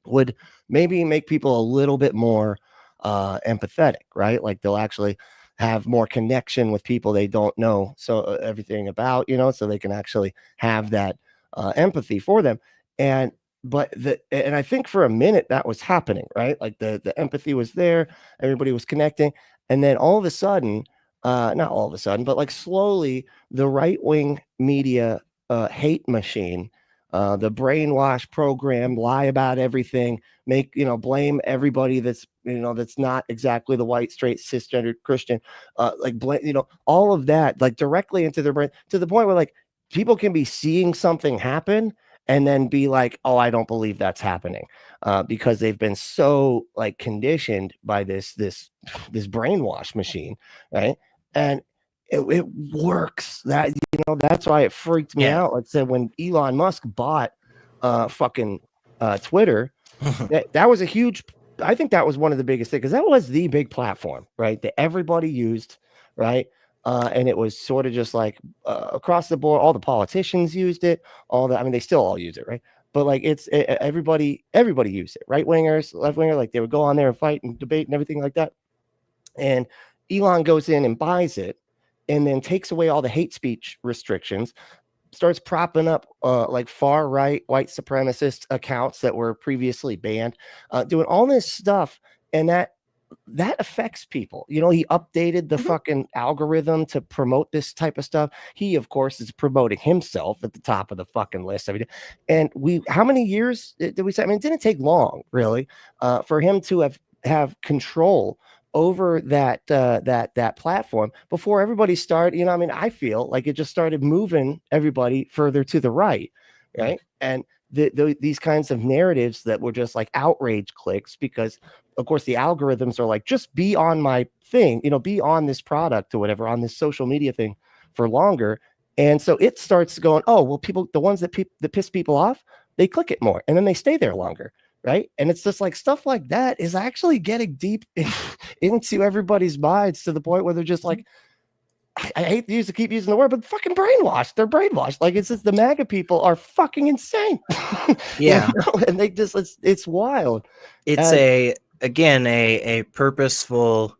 would maybe make people a little bit more empathetic, right? Like they'll actually have more connection with people they don't know everything about, you know, so they can actually have that empathy for them. And I think for a minute that was happening, right? Like the empathy was there, everybody was connecting, and then all of a sudden, not all of a sudden, but like slowly, the right-wing media hate machine, the brainwash program, lie about everything, make, you know, blame everybody that's, you know, that's not exactly the white, straight, cisgendered Christian, like blame, you know, all of that, like directly into their brain, to the point where like people can be seeing something happen and then be like, oh, I don't believe that's happening, because they've been so like conditioned by this brainwash machine, right? And it works. That, you know, that's why it freaked me out. Like I said, when Elon Musk bought fucking Twitter, that was a huge, I think that was one of the biggest things, because that was the big platform, right, that everybody used, right? And it was sort of just like across the board, all the politicians used it, I mean, they still all use it, right? But like everybody used it, right wingers, left winger, like they would go on there and fight and debate and everything like that. And Elon goes in and buys it, and then takes away all the hate speech restrictions, starts propping up like far right white supremacist accounts that were previously banned, doing all this stuff, and that affects people. You know, he updated the fucking algorithm to promote this type of stuff. He, of course, is promoting himself at the top of the fucking list every day. And how many years did we say? I mean, it didn't take long, really, for him to have control over that platform before everybody started, you know, I mean, I feel like it just started moving everybody further to the right, right? And these kinds of narratives that were just like outrage clicks, because of course the algorithms are like, just be on my thing, be on this product or whatever, on this social media thing for longer. And so it starts going, oh, well, people, the ones that piss people off, they click it more and then they stay there longer. Right. And it's just like stuff like that is actually getting deep into everybody's minds, to the point where they're just like, I hate to keep using the word, but fucking brainwashed. They're brainwashed. Like, it's just, the MAGA people are fucking insane. Yeah. And they just, it's wild. It's a purposeful,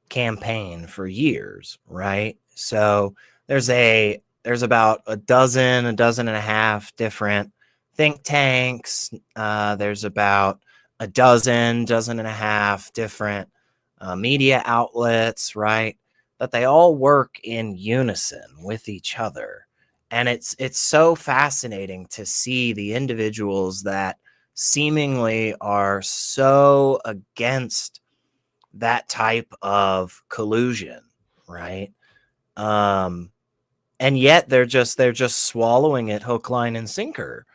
campaign for years, right? So there's about a dozen and a half different think tanks. There's about a dozen and a half different media outlets, right? That they all work in unison with each other. And it's so fascinating to see the individuals that seemingly are so against that type of collusion, right? And yet they're just swallowing it hook, line, and sinker.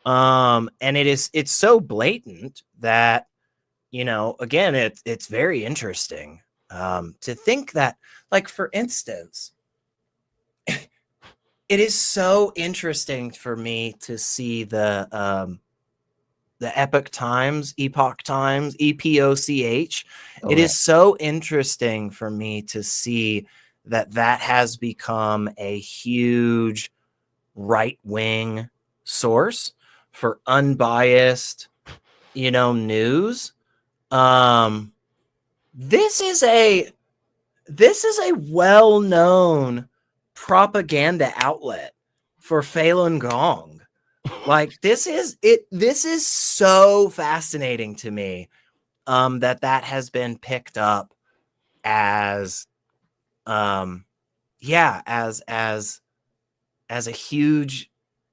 And it's so blatant that, again, it's very interesting to think that, like, for instance, it is so interesting for me to see the Epoch Times, EPOCH. It is so interesting for me to see that has become a huge right-wing source for unbiased, news. This is a well-known propaganda outlet for Falun Gong. Like, this is so fascinating to me, that has been picked up as, as a huge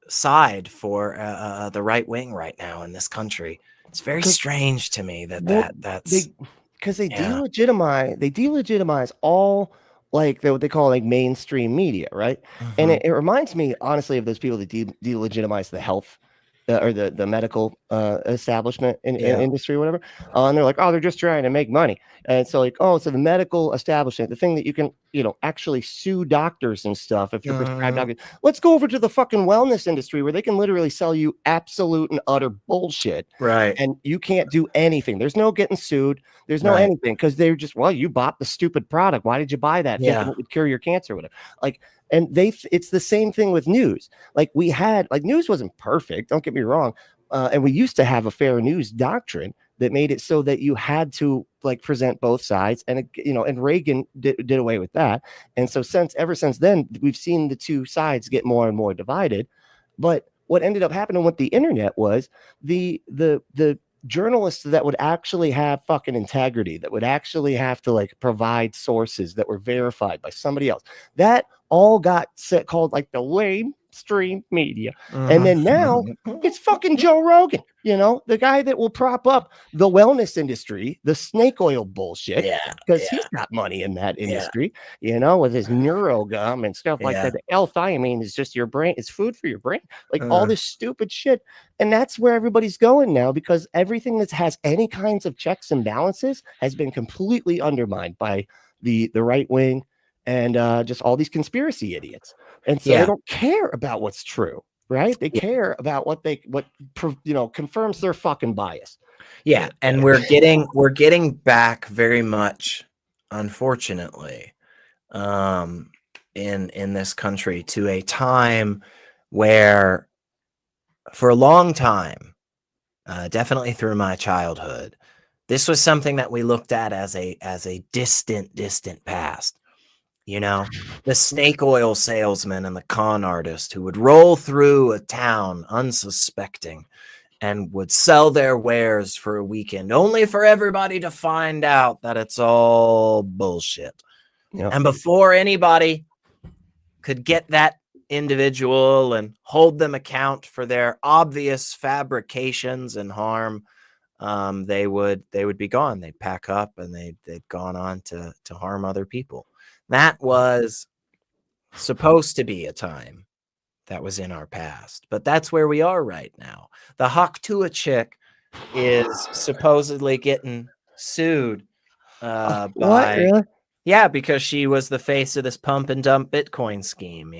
side for the right wing right now in this country. It's very strange to me that's because they delegitimize all, like, what they call like mainstream media, right? And it reminds me honestly of those people that delegitimize the health or the medical establishment industry or whatever. And they're like, oh, they're just trying to make money. And so, like, oh, so the medical establishment, the thing that you can, actually sue doctors and stuff if you're prescribed doctors. Let's go over to the fucking wellness industry where they can literally sell you absolute and utter bullshit. right. And you can't do anything. There's no getting sued. There's no anything, because they're just, well, you bought the stupid product. Why did you buy that? Thinking it would cure your cancer or whatever. Like, and it's the same thing with news. Like, news wasn't perfect, don't get me wrong. And we used to have a fair news doctrine that made it so that you had to, like, present both sides. And, and Reagan did away with that. And so ever since then, we've seen the two sides get more and more divided. But what ended up happening with the internet was the journalists that would actually have fucking integrity, that would actually have to, like, provide sources that were verified by somebody else, that all got called, like, the mainstream media. And then now it's fucking Joe Rogan, the guy that will prop up the wellness industry, the snake oil bullshit, because he's got money in that industry, with his neurogum and stuff like that. The L-thiamine is just your brain, it's food for your brain, like all this stupid shit. And that's where everybody's going now, because everything that has any kinds of checks and balances has been completely undermined by the right wing and just all these conspiracy idiots. And so they don't care about what's true, right? They care about what confirms their fucking bias. Yeah, and we're getting back very much, unfortunately, in this country, to a time where, for a long time, definitely through my childhood, this was something that we looked at as a distant past. The snake oil salesman and the con artist who would roll through a town unsuspecting and would sell their wares for a weekend, only for everybody to find out that it's all bullshit. And before anybody could get that individual and hold them account for their obvious fabrications and harm, they would be gone. They'd pack up and they'd gone on to harm other people. That was supposed to be a time that was in our past, but that's where we are right now. The Haktua chick is supposedly getting sued What, by really? yeah, because she was the face of this pump and dump Bitcoin scheme,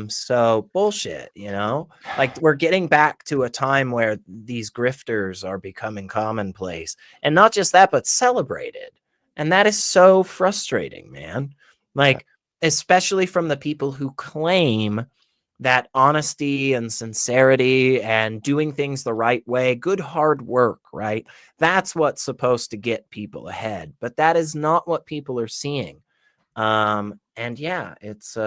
so bullshit, like we're getting back to a time where these grifters are becoming commonplace, and not just that, but celebrated. And that is so frustrating, man. Like, especially from the people who claim that honesty and sincerity and doing things the right way, good hard work, right? That's what's supposed to get people ahead, but that is not what people are seeing. And yeah, it's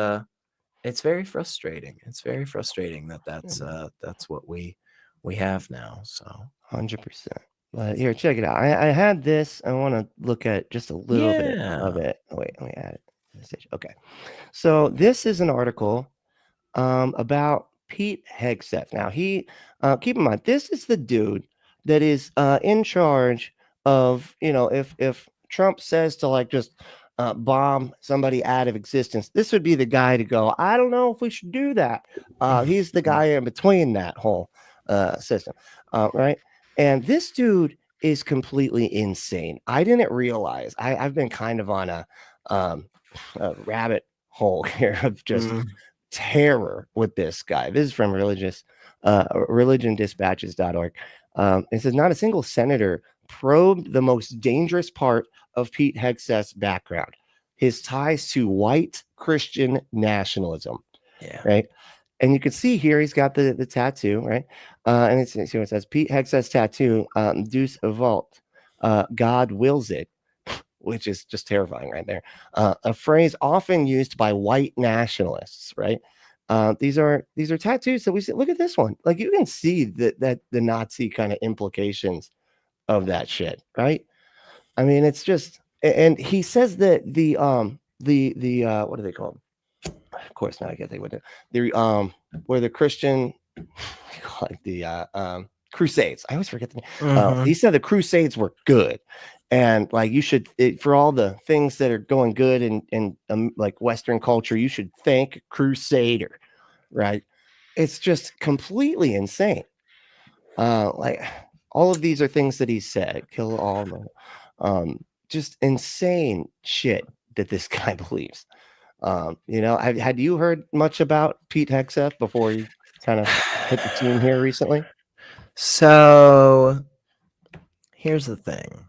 very frustrating. It's very frustrating that's what we have now. So 100%. But here, check it out. I had this. I want to look at just a little bit of yeah. it. Oh, wait, let me add it to the stage. Okay. So this is an article about Pete Hegseth. Now, keep in mind, this is the dude that is in charge of, if Trump says to like just bomb somebody out of existence, this would be the guy to go, I don't know if we should do that. He's the guy in between that whole system, right? And this dude is completely insane. I didn't realize. I've been kind of on a rabbit hole here of just terror with this guy. This is from religiondispatches.org. It says not a single senator probed the most dangerous part of Pete Hegseth's background, his ties to white Christian nationalism. Yeah. Right. And you can see here he's got the tattoo, right? And it's see what it says. Pete Hegseth's tattoo, Deuce Vault, God wills it, which is just terrifying right there. A phrase often used by white nationalists, right? These are tattoos that we see. Look at this one. Like you can see that the Nazi kind of implications of that shit, right? I mean, it's just, and he says that the what do they call them? Of course, now I get they would where the Christian like the Crusades. I always forget the name. He said the Crusades were good, and like you should for all the things that are going good in like Western culture, you should thank Crusader, right? It's just completely insane. Like all of these are things that he said. Kill all, just insane shit that this guy believes. Had you heard much about Pete Hegseth before you kind of hit the scene here recently? So here's the thing.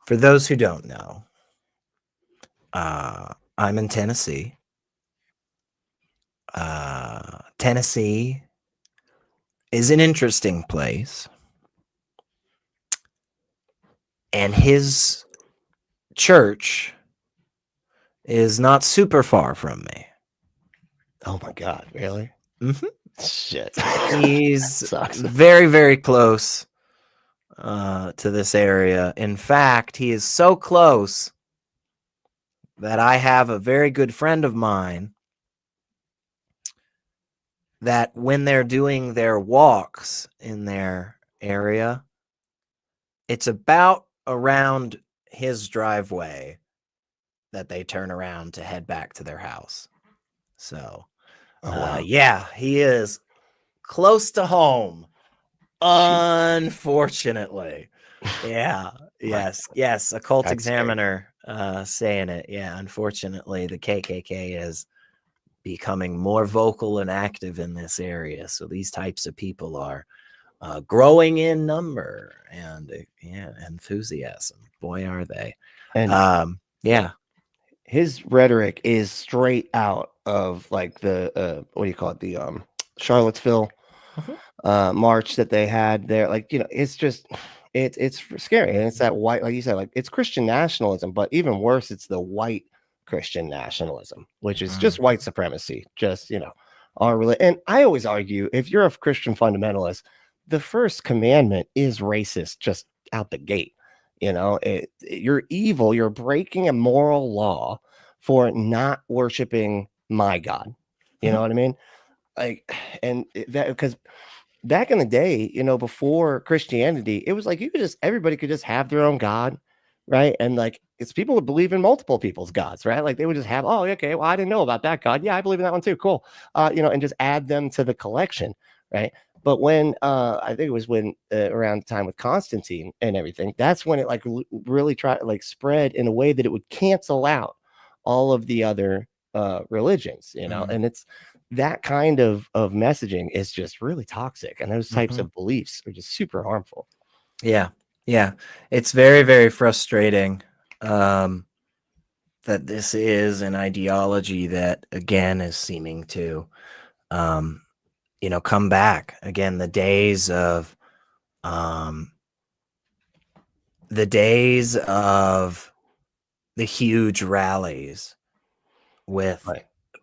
For those who don't know, I'm in Tennessee. Tennessee is an interesting place. And his church is not super far from me. Oh my God, really? Mm-hmm. Shit. He's very, very close to this area. In fact, he is so close that I have a very good friend of mine that when they're doing their walks in their area, it's about around his driveway that they turn around to head back to their house. So, wow. yeah, he is close to home. Unfortunately. Yeah. Yes. Occult That's Examiner saying it. Yeah. Unfortunately, the KKK is becoming more vocal and active in this area. So these types of people are growing in number and enthusiasm. Boy, are they. And yeah. His rhetoric is straight out of like the what do you call it? The Charlottesville march that they had there. Like, it's just it's scary. And it's that white, like you said, like it's Christian nationalism, but even worse, it's the white Christian nationalism, which is just white supremacy. Just, and I always argue if you're a Christian fundamentalist, the first commandment is racist just out the gate. You're evil. You're breaking a moral law for not worshiping my God. You know what I mean? Like, and that because back in the day, before Christianity, it was like everybody could just have their own God, right? And like it's people would believe in multiple people's gods, right? Like they would just have, oh, okay, well, I didn't know about that god. Yeah, I believe in that one too. Cool. And just add them to the collection, right? But when I think it was when around the time with Constantine and everything, that's when it like really tried like spread in a way that it would cancel out all of the other religions, and it's that kind of messaging is just really toxic, and those types of beliefs are just super harmful. Yeah. It's very, very frustrating that this is an ideology that again is seeming to come back again. The days of the huge rallies with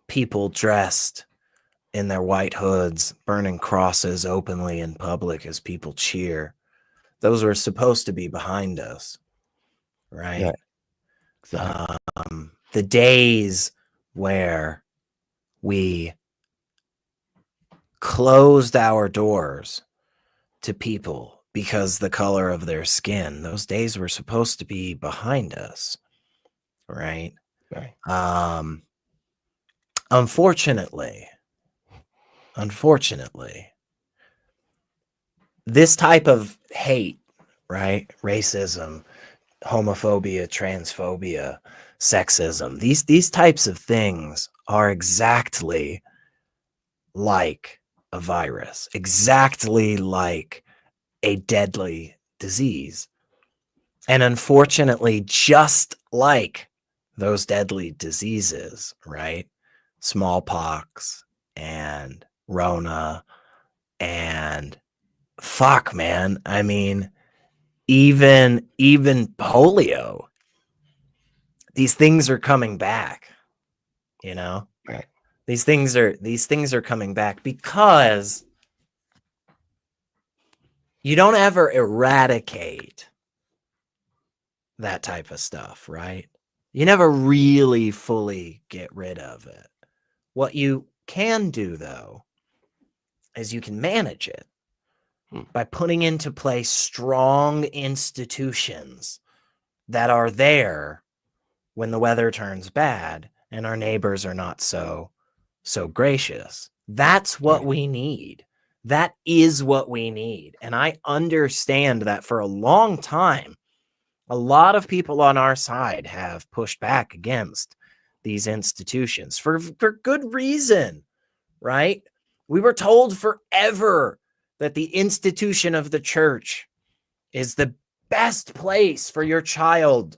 people dressed in their white hoods, burning crosses openly in public as people cheer. Those were supposed to be behind us, right? Yeah, exactly. The days where we closed our doors to people because the color of their skin, those days were supposed to be behind us, right? Unfortunately, this type of hate, right? Racism, homophobia, transphobia, sexism, these types of things are exactly like a virus, exactly like a deadly disease. And unfortunately, just like those deadly diseases, right? Smallpox and Rona and fuck, man. I mean, even polio. These things are coming back, Right. These things are coming back because you don't ever eradicate that type of stuff, right? You never really fully get rid of it. What you can do, though, is you can manage it by putting into place strong institutions that are there when the weather turns bad and our neighbors are not so gracious. That's what we need. That is what we need. And I understand that for a long time, a lot of people on our side have pushed back against these institutions for good reason, right? We were told forever that the institution of the church is the best place for your child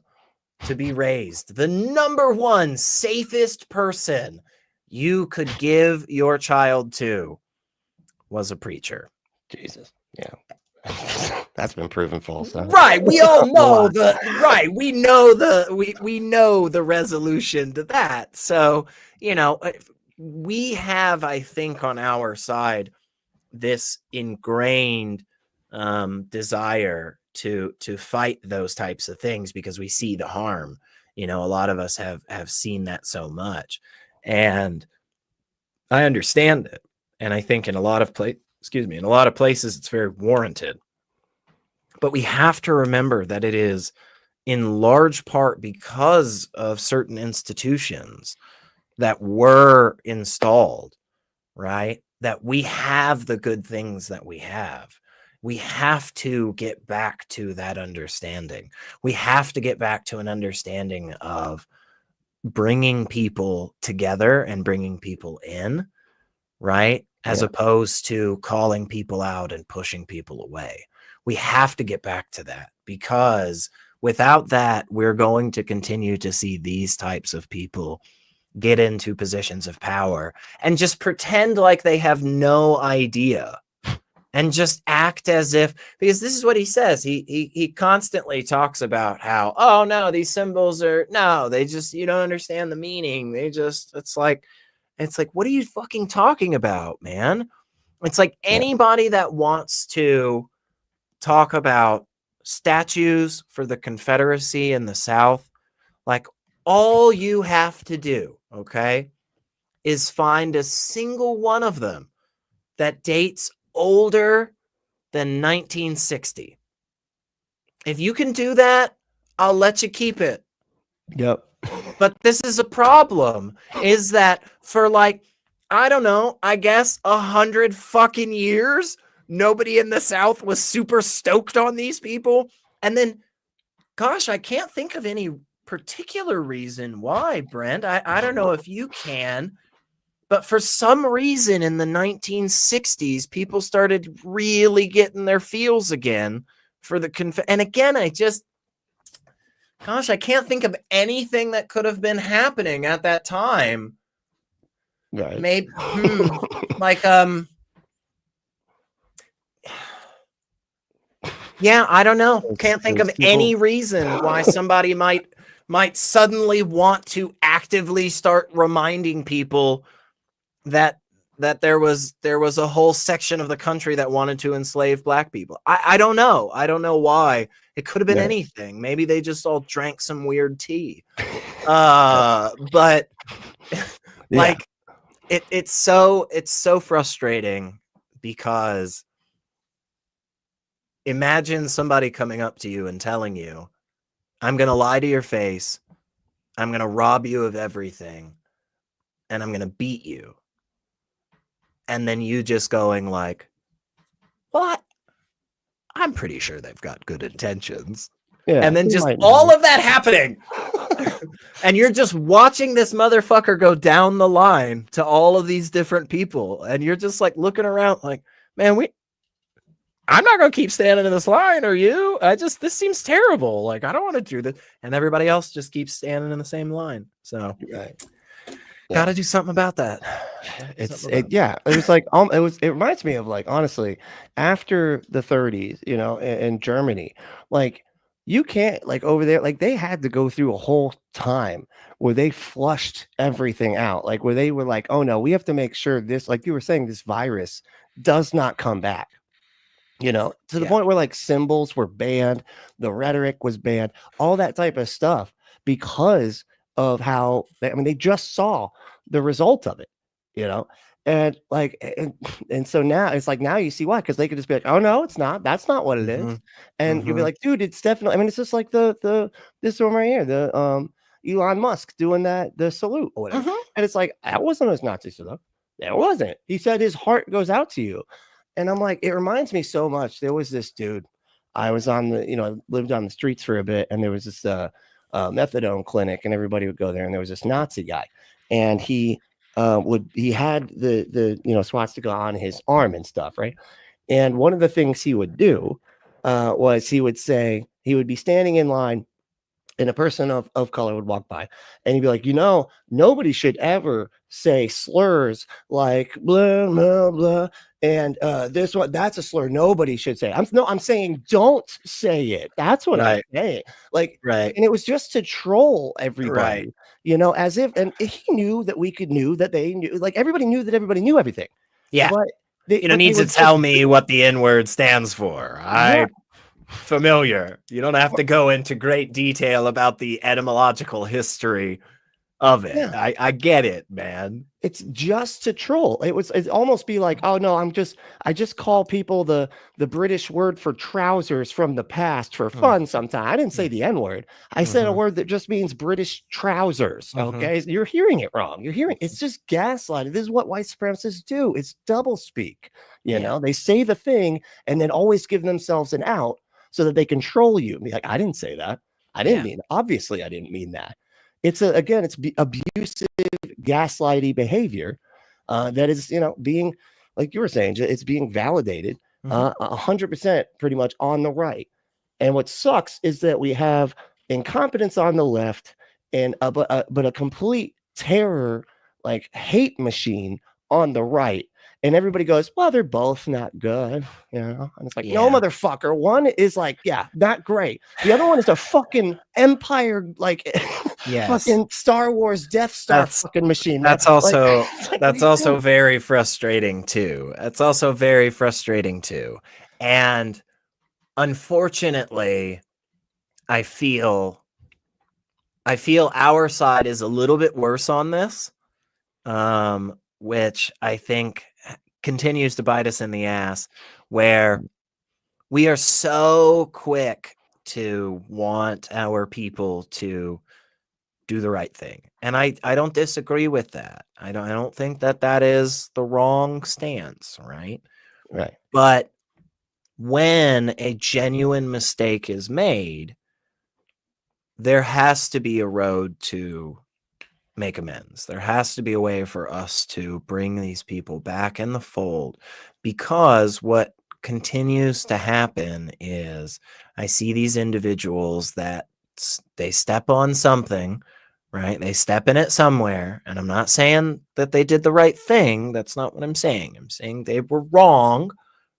to be raised. The number one safest person you could give your child to was a preacher. Jesus. Yeah. That's been proven false. Huh? Right. We all know we know the resolution to that. So, we have, I think, on our side, this ingrained desire to fight those types of things because we see the harm. A lot of us have seen that so much, and I understand it. And I think in a lot of places it's very warranted. But we have to remember that it is in large part because of certain institutions that were installed, right? That we have the good things that we have. We have to get back to that understanding. We have to get back to an understanding of bringing people together and bringing people in, right? As opposed to calling people out and pushing people away. We have to get back to that because without that, we're going to continue to see these types of people get into positions of power and just pretend like they have no idea and just act as if, because this is what he says. He constantly talks about how, oh no, these symbols are, no, they just, you don't understand the meaning. They just, it's like, what are you fucking talking about, man? It's like anybody that wants to talk about statues for the Confederacy in the South, like all you have to do, okay, is find a single one of them that dates older than 1960. If you can do that, I'll let you keep it. Yep. But this is a problem, is that for like, I don't know, I guess 100 fucking years, nobody in the South was super stoked on these people. And then, gosh, I can't think of any particular reason why, Brent. I don't know if you can, but for some reason in the 1960s, people started really getting their feels again for the and again, gosh, I can't think of anything that could have been happening at that time. Right. Maybe like yeah, I don't know. Can't think of any reason why somebody might suddenly want to actively start reminding people that there was a whole section of the country that wanted to enslave black people. I don't know. I don't know why. It could have been anything. Maybe they just all drank some weird tea. But like it's so frustrating, because imagine somebody coming up to you and telling you, I'm going to lie to your face, I'm going to rob you of everything, and I'm going to beat you. And then you just going like, well, I'm pretty sure they've got good intentions. Yeah, and then just all of that happening. And you're just watching this motherfucker go down the line to all of these different people. And you're just like looking around like, man, I'm not going to keep standing in this line. Are you? This seems terrible. Like, I don't want to do this. And everybody else just keeps standing in the same line. So got to do something about that. It was like, it reminds me of, like, honestly, after the 30s, you know, in Germany, like, you can't, like, over there, like, they had to go through a whole time where they flushed everything out, like, where they were like, oh no, we have to make sure this, like you were saying, this virus does not come back, you know, to the point where, like, symbols were banned, the rhetoric was banned, all that type of stuff, because of how they just saw the result of it, you know. And like, and so now it's like, now you see why, because they could just be like, oh no, it's not, that's not what it is. And you'll be like, dude, it's definitely, I mean, it's just like this one right here, the Elon Musk doing the salute or whatever. And it's like, that wasn't his Nazi salute. That wasn't. He said his heart goes out to you. And I'm like, it reminds me so much. There was this dude, I was on the, you know, lived on the streets for a bit, and there was this methadone clinic, and everybody would go there, and there was this Nazi guy, and he had the you know, swastika on his arm and stuff, right? And one of the things he would do was he would say, he would be standing in line, and a person of color would walk by, and he'd be like, you know, nobody should ever say slurs like blah blah blah, and this one, that's a slur, nobody should say. I'm saying don't say it. That's what I'm saying. Like, and it was just to troll everybody, you know, as if, and he knew that they knew, like, everybody knew that everybody knew everything. But you don't need to tell me what the N-word stands for. Familiar. You don't have to go into great detail about the etymological history of it. I get it, man. It's just to troll. It's almost be like, oh no, I just call people the British word for trousers from the past for fun sometimes. I didn't say the N-word. I said a word that just means British trousers. Okay. You're hearing it wrong. It's just gaslighting. This is what white supremacists do. It's double speak. You know, they say the thing and then always give themselves an out so that they control you. Be like, I didn't say that. I didn't mean, obviously I didn't mean that. It's it's abusive, gaslighty behavior that is, you know, being, like you were saying, it's being validated 100% pretty much on the right. And what sucks is that we have incompetence on the left, and but a complete terror, like, hate machine on the right. And everybody goes, well, they're both not good, you know? And it's like, no, motherfucker. One is like, not great. The other one is a fucking empire, like, fucking Star Wars Death Star fucking machine. That's also, like, that's also very frustrating too. That's also very frustrating too. And unfortunately, I feel our side is a little bit worse on this, which I think continues to bite us in the ass, where we are so quick to want our people to do the right thing. And I don't disagree with that. I don't think that that is the wrong stance, right? Right. But when a genuine mistake is made, there has to be a road to make amends. There has to be a way for us to bring these people back in the fold, because what continues to happen is I see these individuals that they step on something, right? They step in it somewhere, and I'm not saying that they did the right thing. That's not what I'm saying. I'm saying they were wrong,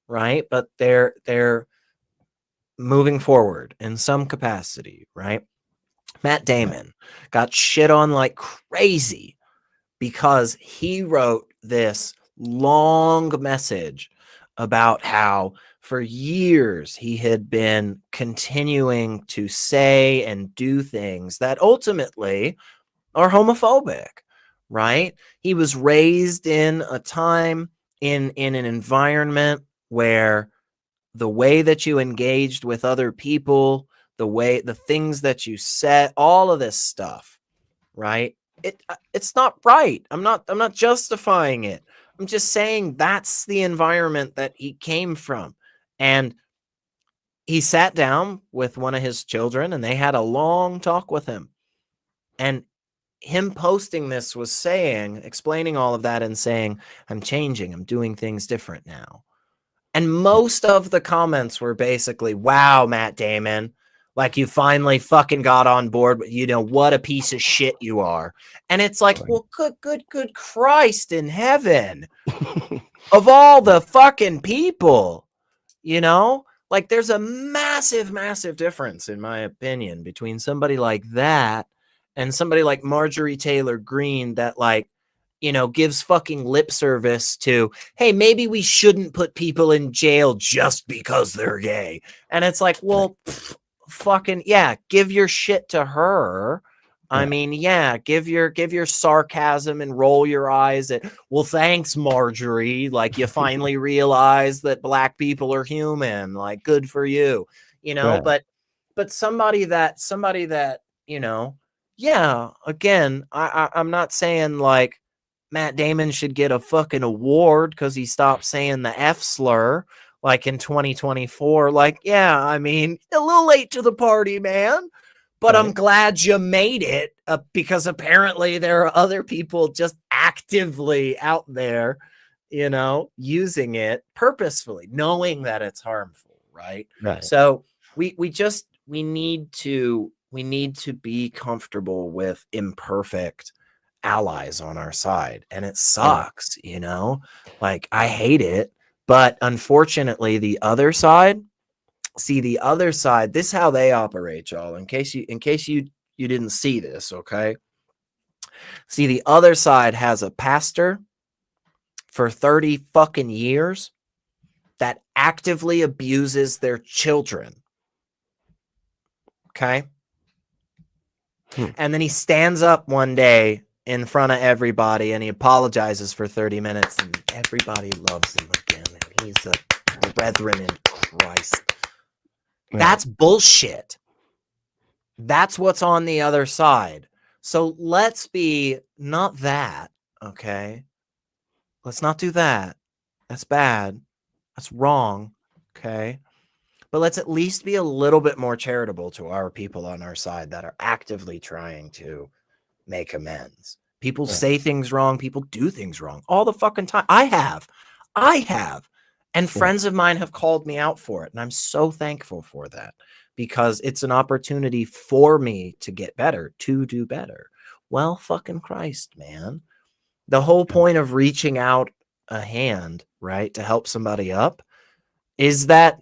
right? But they're moving forward in some capacity, right? Matt Damon got shit on like crazy because he wrote this long message about how for years he had been continuing to say and do things that ultimately are homophobic, right? He was raised in a time in an environment where the way that you engaged with other people, the things that you said, all of this stuff, right? It's not right. I'm not justifying it. I'm just saying that's the environment that he came from. And he sat down with one of his children and they had a long talk with him. And him posting this was explaining all of that and saying, I'm changing, I'm doing things different now. And most of the comments were basically, wow, Matt Damon, like you finally fucking got on board, but you know, what a piece of shit you are. And it's like, well, good Christ in heaven. Of all the fucking people, you know, like there's a massive difference, in my opinion, between somebody like that and somebody like Marjorie Taylor Greene that, like, you know, gives fucking lip service to, hey, maybe we shouldn't put people in jail just because they're gay. And it's like, well, fucking, yeah, give your shit to her. I mean, yeah, give your sarcasm and roll your eyes at, well, thanks, Marjorie. Like, you finally realize that black people are human. Like, good for you, you know. But somebody that, you know, yeah, again, I'm not saying like Matt Damon should get a fucking award because he stopped saying the F slur like in 2024. Like, yeah, I mean, a little late to the party, man. But I'm glad you made it because apparently there are other people just actively out there, you know, using it purposefully, knowing that it's harmful, right? So we need to be comfortable with imperfect allies on our side, and it sucks, you know, like I hate it, but unfortunately the other side, this is how they operate, y'all, in case you didn't see this. Okay, see, the other side has a pastor for 30 fucking years that actively abuses their children. Okay, and then he stands up one day in front of everybody and he apologizes for 30 minutes and everybody loves him again. And he's a brethren in Christ. That's bullshit. That's what's on the other side. So let's be not that, okay? Let's not do that. That's bad. That's wrong, okay? But let's at least be a little bit more charitable to our people on our side that are actively trying to make amends. People say things wrong. People do things wrong all the fucking time. I have. And friends of mine have called me out for it. And I'm so thankful for that because it's an opportunity for me to get better, to do better. Well, fucking Christ, man. The whole point of reaching out a hand, right, to help somebody up is that,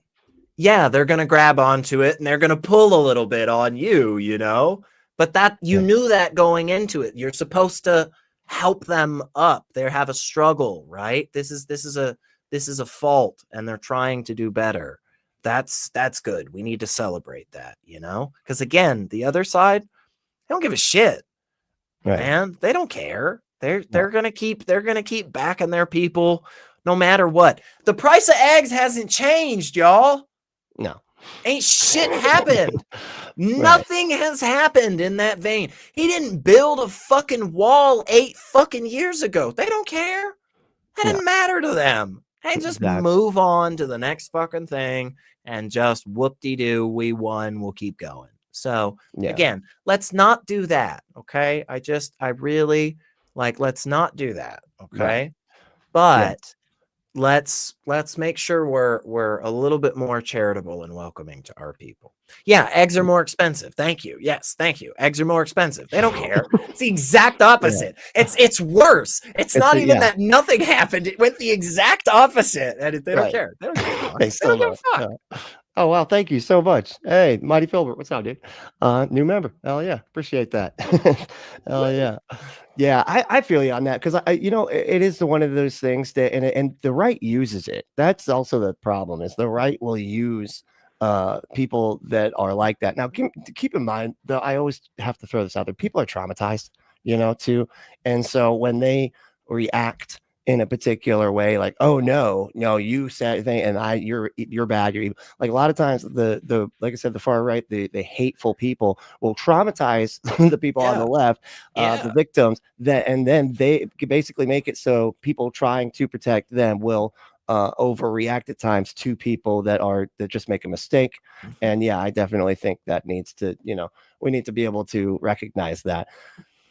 yeah, they're going to grab onto it and they're going to pull a little bit on you, you know, but that you knew that going into it. You're supposed to help them up. They have a struggle, right? This is a fault and they're trying to do better. That's good. We need to celebrate that, you know, because again, the other side, they don't give a shit, man. They don't care. They're going to keep backing their people no matter what. The price of eggs hasn't changed, y'all. No. Ain't shit happened. Right. Nothing has happened in that vein. He didn't build a fucking wall 8 fucking years ago. They don't care. That No. didn't matter to them. Hey, just move on to the next fucking thing and just whoop-de-doo, we won, we'll keep going. So again, let's not do that. Okay. I really like, let's not do that. Okay. Right. But let's make sure we're a little bit more charitable and welcoming to our people. Yeah, eggs are more expensive. Thank you. Yes, thank you. Eggs are more expensive. They don't care. It's the exact opposite. It's worse. It's not even that nothing happened. It went the exact opposite, and they don't care. They don't give a fuck. They still don't give a fuck. No. Oh wow, thank you so much. Hey, Mighty Filbert, what's up, dude? New member. Hell yeah, appreciate that. Hell yeah. Yeah, I feel you on that because I it is one of those things that and the right uses it. That's also the problem is the right will use people that are like that. Now keep in mind that I always have to throw this out there. People are traumatized, too. And so when they react in a particular way, like, oh no, you said thing and you're bad, you're evil. Like a lot of times the like I said, the far right, the hateful people will traumatize the people on the left, the victims, and then they basically make it so people trying to protect them will overreact at times to people that just make a mistake. And yeah, I definitely think that needs to, we need to be able to recognize that.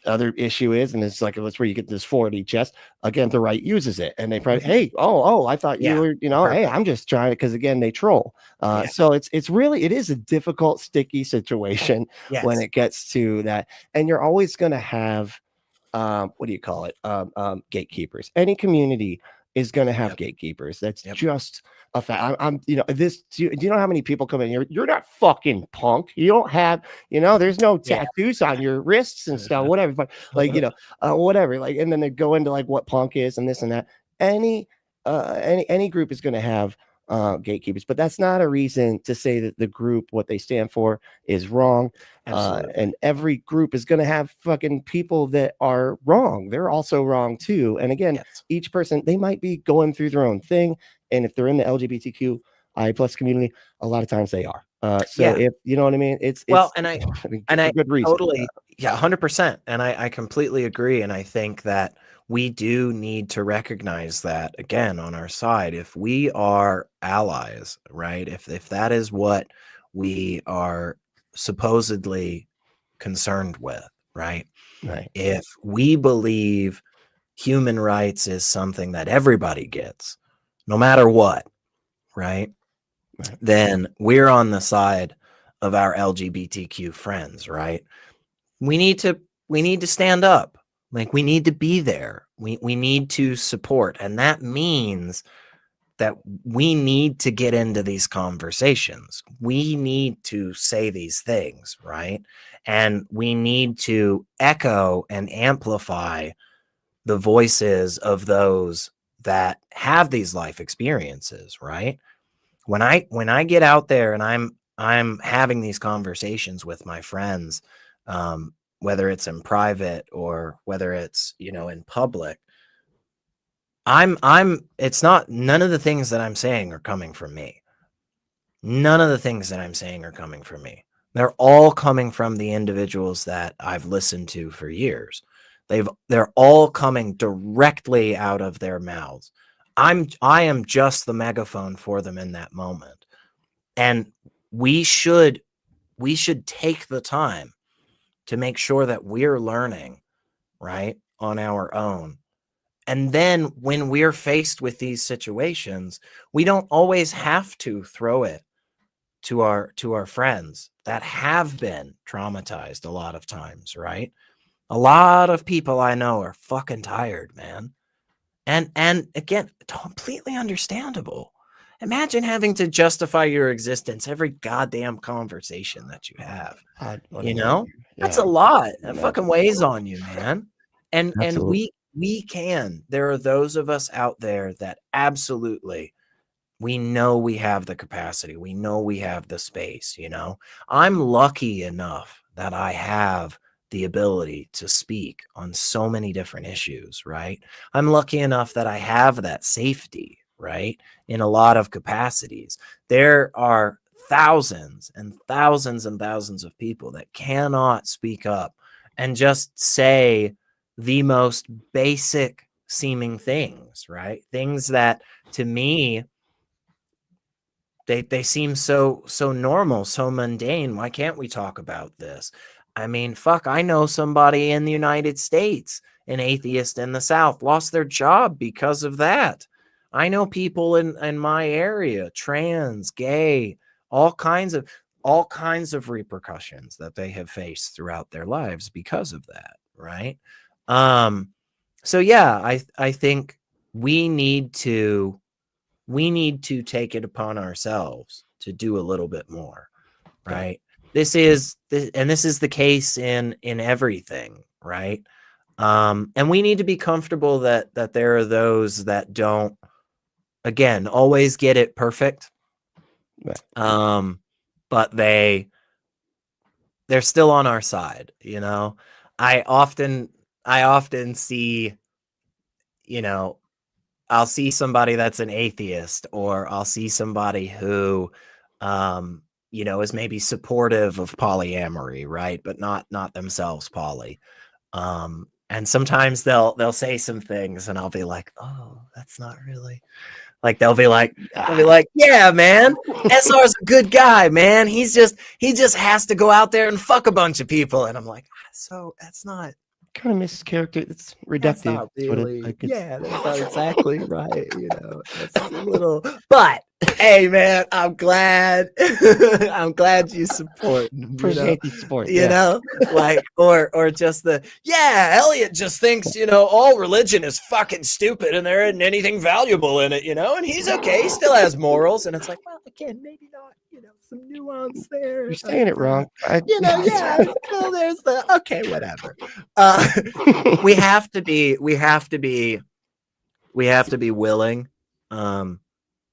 Other issue is, and it's like that's where you get this 4D chess again. The right uses it, and they probably, hey, I thought you were, hey, I'm just trying to, because again, they troll. So it's really, it is a difficult, sticky situation when it gets to that, and you're always going to have, what do you call it, gatekeepers. Any community is going to have gatekeepers. That's just a fact. I'm this. Do you know how many people come in here? You're not fucking punk. You don't have, there's no tattoos on your wrists and stuff, whatever. But like, whatever. Like, and then they go into like what punk is and this and that. Any group is going to have gatekeepers, but that's not a reason to say that the group, what they stand for, is wrong. And every group is going to have fucking people that are wrong. They're also wrong too. And again, each person, they might be going through their own thing. And if they're in the LGBTQI plus community, a lot of times they are. So if you know what I mean, it's and I good reason. Totally, 100%. And I completely agree. And I think that we do need to recognize that again on our side. If we are allies, right? If that is what we are supposedly concerned with, right? Right. If we believe human rights is something that everybody gets, no matter what, right? Then we're on the side of our LGBTQ friends, right? We need to stand up. Like, we need to be there. We need to support. And that means that we need to get into these conversations. We need to say these things, right? And we need to echo and amplify the voices of those that have these life experiences, right? When I get out there and I'm having these conversations with my friends, whether it's in private or whether it's, in public, it's not, none of the things that I'm saying are coming from me. None of the things that I'm saying are coming from me. They're all coming from the individuals that I've listened to for years. They're all coming directly out of their mouths. I am just the megaphone for them in that moment. And we should take the time to make sure that we're learning, right, on our own. And then when we're faced with these situations, we don't always have to throw it to our friends that have been traumatized a lot of times, right? A lot of people I know are fucking tired, man. And again, completely understandable. Imagine having to justify your existence every goddamn conversation that you have. That's a lot. That fucking weighs on you, man. And we can. There are those of us out there that absolutely, we know we have the capacity. We know we have the space, I'm lucky enough that I have the ability to speak on so many different issues, right? I'm lucky enough that I have that safety, right? In a lot of capacities. There are thousands and thousands and thousands of people that cannot speak up and just say the most basic seeming things, right? Things that to me, they seem so normal, so mundane. Why can't we talk about this? I mean, fuck, I know somebody in the United States, an atheist in the South, lost their job because of that. I know people in my area, trans, gay, all kinds of repercussions that they have faced throughout their lives because of that, right? So yeah, I think we need to take it upon ourselves to do a little bit more, right? This is the case in everything, right? And we need to be comfortable that there are those that don't, again, always get it perfect. But they're still on our side, you know. I often see, you know, I'll see somebody that's an atheist, or I'll see somebody who, you know, is maybe supportive of polyamory, right? But not themselves poly. And sometimes they'll say some things and I'll be like, oh, that's not really, like, they'll be like, yeah, man, SR's a good guy, man. He just has to go out there and fuck a bunch of people. And I'm like, so that's not kind of mischaracter. It's reductive. That's not really, that's not exactly right. You know, that's a little, but hey, man, I'm glad, I'm glad you support. Appreciate the support. You know, like, or just Elliot just thinks, you know, all religion is fucking stupid and there isn't anything valuable in it, you know, and he's okay. He still has morals. And it's like, well, again, maybe not, you know, some nuance there. You're saying it wrong. You know, well, there's the, okay, whatever. We have to be willing,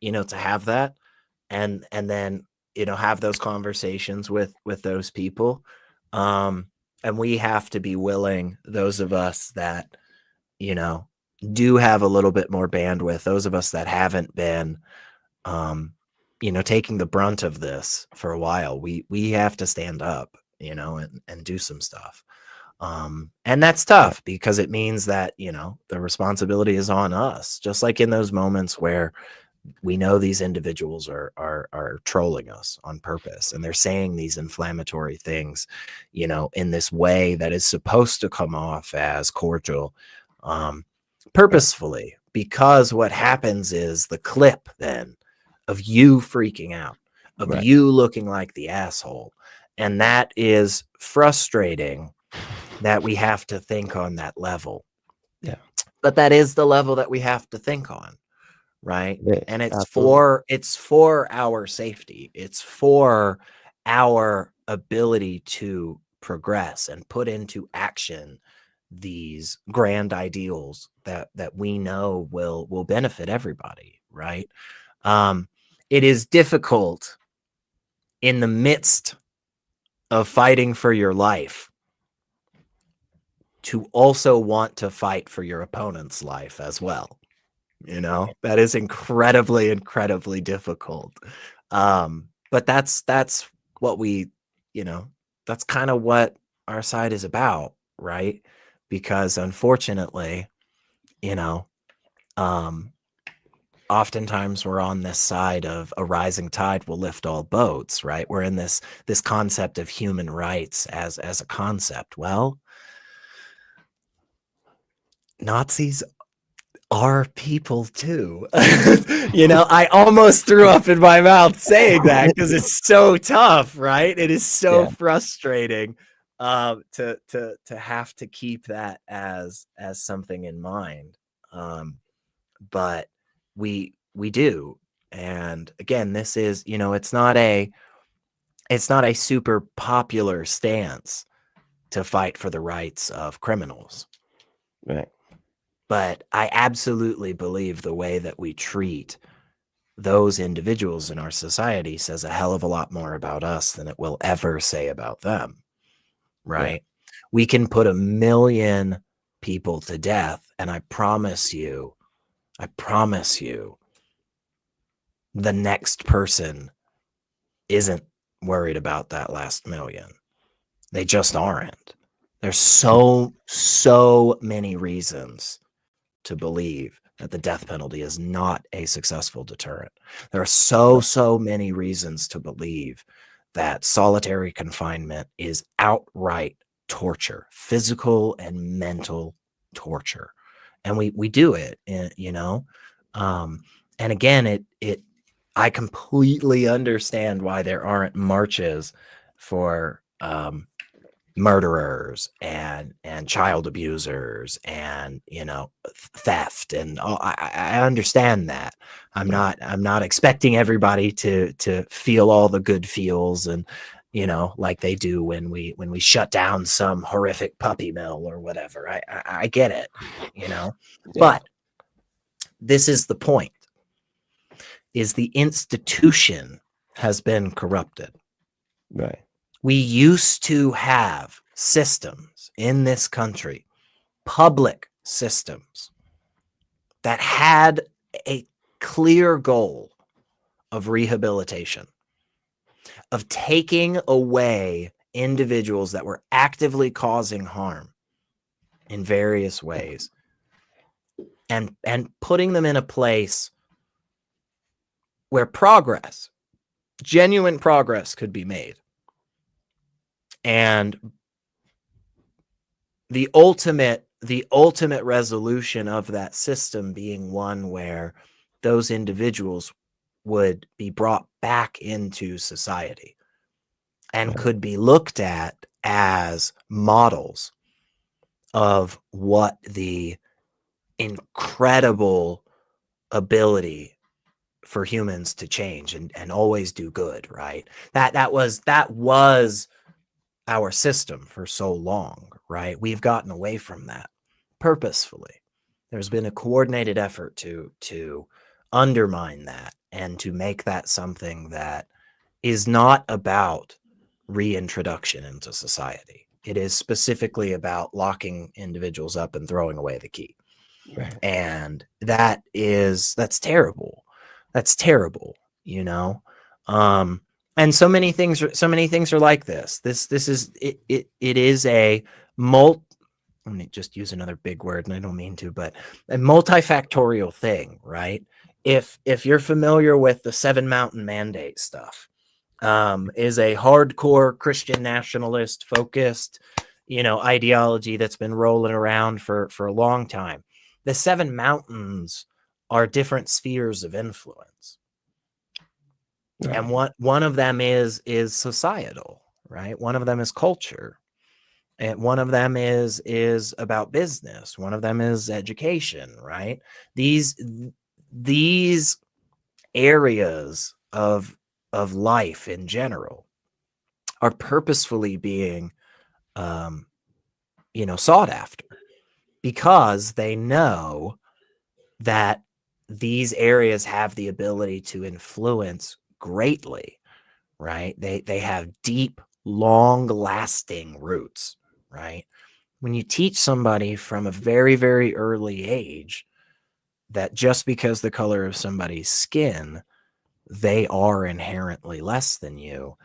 you know, to have that, and then, you know, have those conversations with those people, and we have to be willing, those of us that, you know, do have a little bit more bandwidth, those of us that haven't been, you know, taking the brunt of this for a while, we have to stand up, you know, and do some stuff. And that's tough because it means that, you know, the responsibility is on us, just like in those moments where we know these individuals are trolling us on purpose and they're saying these inflammatory things, you know, in this way that is supposed to come off as cordial, purposefully, because what happens is the clip then of you freaking out, of you looking like the asshole. And that is frustrating that we have to think on that level. Yeah. But that is the level that we have to think on, right? And it's for our safety. It's for our ability to progress and put into action these grand ideals that we know will benefit everybody, right? It is difficult in the midst of fighting for your life to also want to fight for your opponent's life as well. You know, that is incredibly difficult. But that's what we, you know, that's kind of what our side is about, right? Because unfortunately, you know, oftentimes we're on this side of a rising tide will lift all boats, right? We're in this concept of human rights as a concept. Well, Nazis are people too. You know, I almost threw up in my mouth saying that because it's so tough, right? It is so frustrating to have to keep that as something in mind. But we do. And again, this is, you know, it's not a super popular stance to fight for the rights of criminals. Right. But I absolutely believe the way that we treat those individuals in our society says a hell of a lot more about us than it will ever say about them, right? Yeah. We can put 1 million people to death, and I promise you, the next person isn't worried about that last million. They just aren't. There's so many reasons to believe that the death penalty is not a successful deterrent. There are so many reasons to believe that solitary confinement is outright torture, physical and mental torture. And we do it, you know? And again, I completely understand why there aren't marches for murderers and child abusers and, you know, theft and all. I understand that. I'm not expecting everybody to feel all the good feels and, you know, like they do when we shut down some horrific puppy mill or whatever. I get it, you know. Yeah. But this is the point, is the institution has been corrupted. Right. We used to have systems in this country, public systems, that had a clear goal of rehabilitation, of taking away individuals that were actively causing harm in various ways and putting them in a place where progress, genuine progress, could be made. And the ultimate resolution of that system being one where those individuals would be brought back into society and could be looked at as models of what the incredible ability for humans to change and always do good, right? That was our system for so long, right? We've gotten away from that purposefully. There's been a coordinated effort to undermine that and to make that something that is not about reintroduction into society. It is specifically about locking individuals up and throwing away the key. Right. And that's terrible. That's terrible, you know? And so many things are like this. This is it is a let me just use another big word, and I don't mean to, but a multifactorial thing, right? If you're familiar with the 7 Mountain Mandate stuff, is a hardcore Christian nationalist focused, you know, ideology that's been rolling around for a long time. The 7 mountains are different spheres of influence. Right. And one of them is societal, right? One of them is culture. And one of them is about business. One of them is education, right? These areas of life in general are purposefully being you know, sought after, because they know that these areas have the ability to influence greatly, right? They have deep, long-lasting roots, right? When you teach somebody from a very, very early age that just because the color of somebody's skin, they are inherently less than you,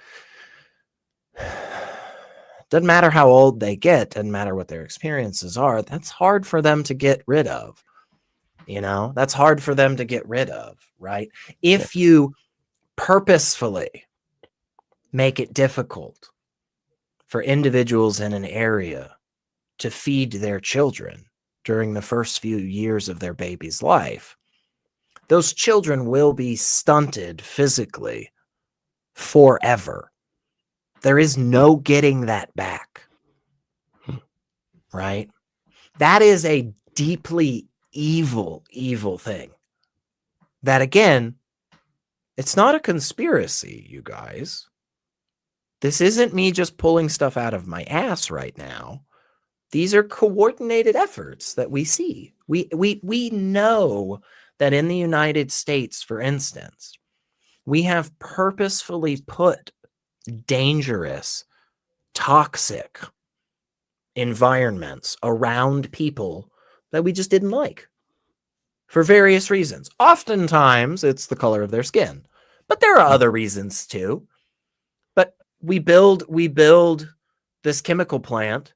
doesn't matter how old they get, doesn't matter what their experiences are, that's hard for them to get rid of. You know, that's hard for them to get rid of, right? If you purposefully make it difficult for individuals in an area to feed their children during the first few years of their baby's life, those children will be stunted physically forever. There is no getting that back, right? That is a deeply evil thing. That, again, it's not a conspiracy, you guys. This isn't me just pulling stuff out of my ass right now. These are coordinated efforts that we see. We know that in the United States, for instance, we have purposefully put dangerous, toxic environments around people that we just didn't like for various reasons. Oftentimes, it's the color of their skin, but there are other reasons too. we build this chemical plant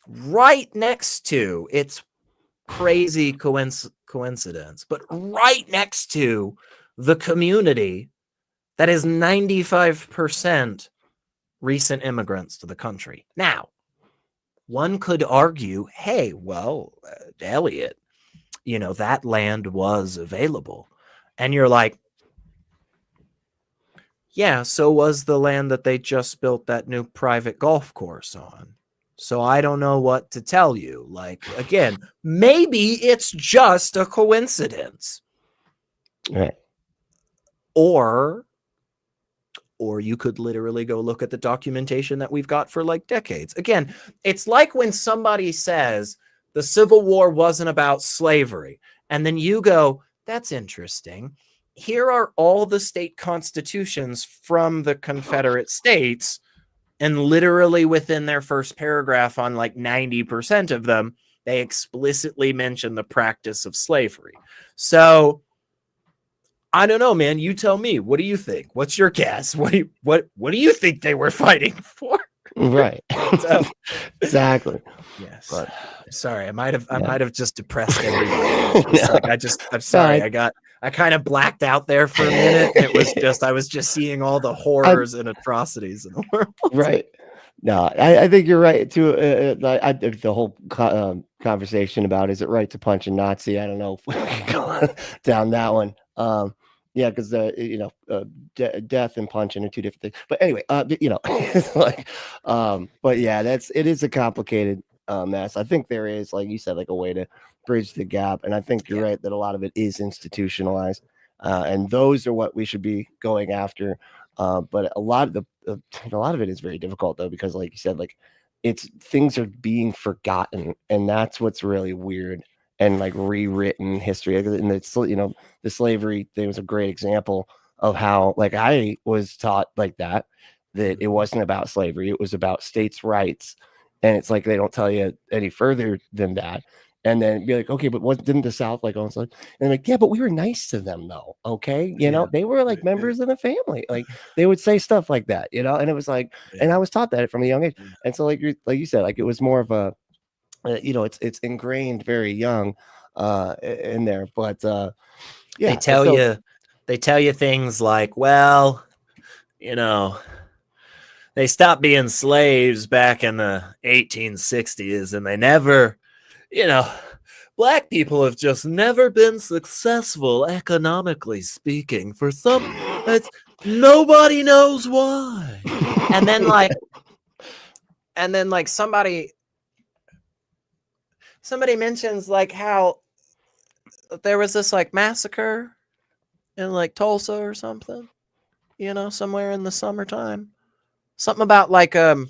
right next to, it's crazy coincidence, but right next to the community that is 95% recent immigrants to the country. Now, one could argue, hey, well, Elliot, you know, that land was available. And you're like, yeah, so was the land that they just built that new private golf course on. So I don't know what to tell you. Like, again, maybe it's just a coincidence. Right. Or you could literally go look at the documentation that we've got for like decades. Again, it's like when somebody says the Civil War wasn't about slavery, and then you go, that's interesting. Here are all the state constitutions from the Confederate States, and literally within their first paragraph on like 90% of them, they explicitly mention the practice of slavery. So I don't know, man. You tell me. What do you think? What's your guess? What do you think they were fighting for? Right. So, exactly. yes. But, sorry, I might have just depressed everybody. I'm sorry. I kind of blacked out there for a minute. It was just, I was just seeing all the horrors and atrocities in the world. Right. No, I think you're right too. The whole conversation about, is it right to punch a Nazi? I don't know if we can go down that one. Yeah, because death and punching are two different things. But anyway, it's like, but yeah, it is a complicated mess. I think there is, like you said, like a way to bridge the gap, and I think you're right that a lot of it is institutionalized, and those are what we should be going after. But a lot of it is very difficult though, because like you said, like things are being forgotten, and that's what's really weird. And like rewritten history, and it's, the slavery thing was a great example of how, like, I was taught like that it wasn't about slavery, it was about states' rights, and it's like they don't tell you any further than that. And then be like, okay, but didn't the South like own slaves? And like, yeah, but we were nice to them though. Okay, they were like members of the family. Like they would say stuff like that, and it was like, and I was taught that from a young age. And so like you said, like it was more of a, it's ingrained very young in there. But yeah, they tell you things like, well, they stopped being slaves back in the 1860s, and they never, black people have just never been successful economically speaking for nobody knows why. And then like somebody mentions like how there was this like massacre in like Tulsa or something, somewhere in the summertime. Something about like what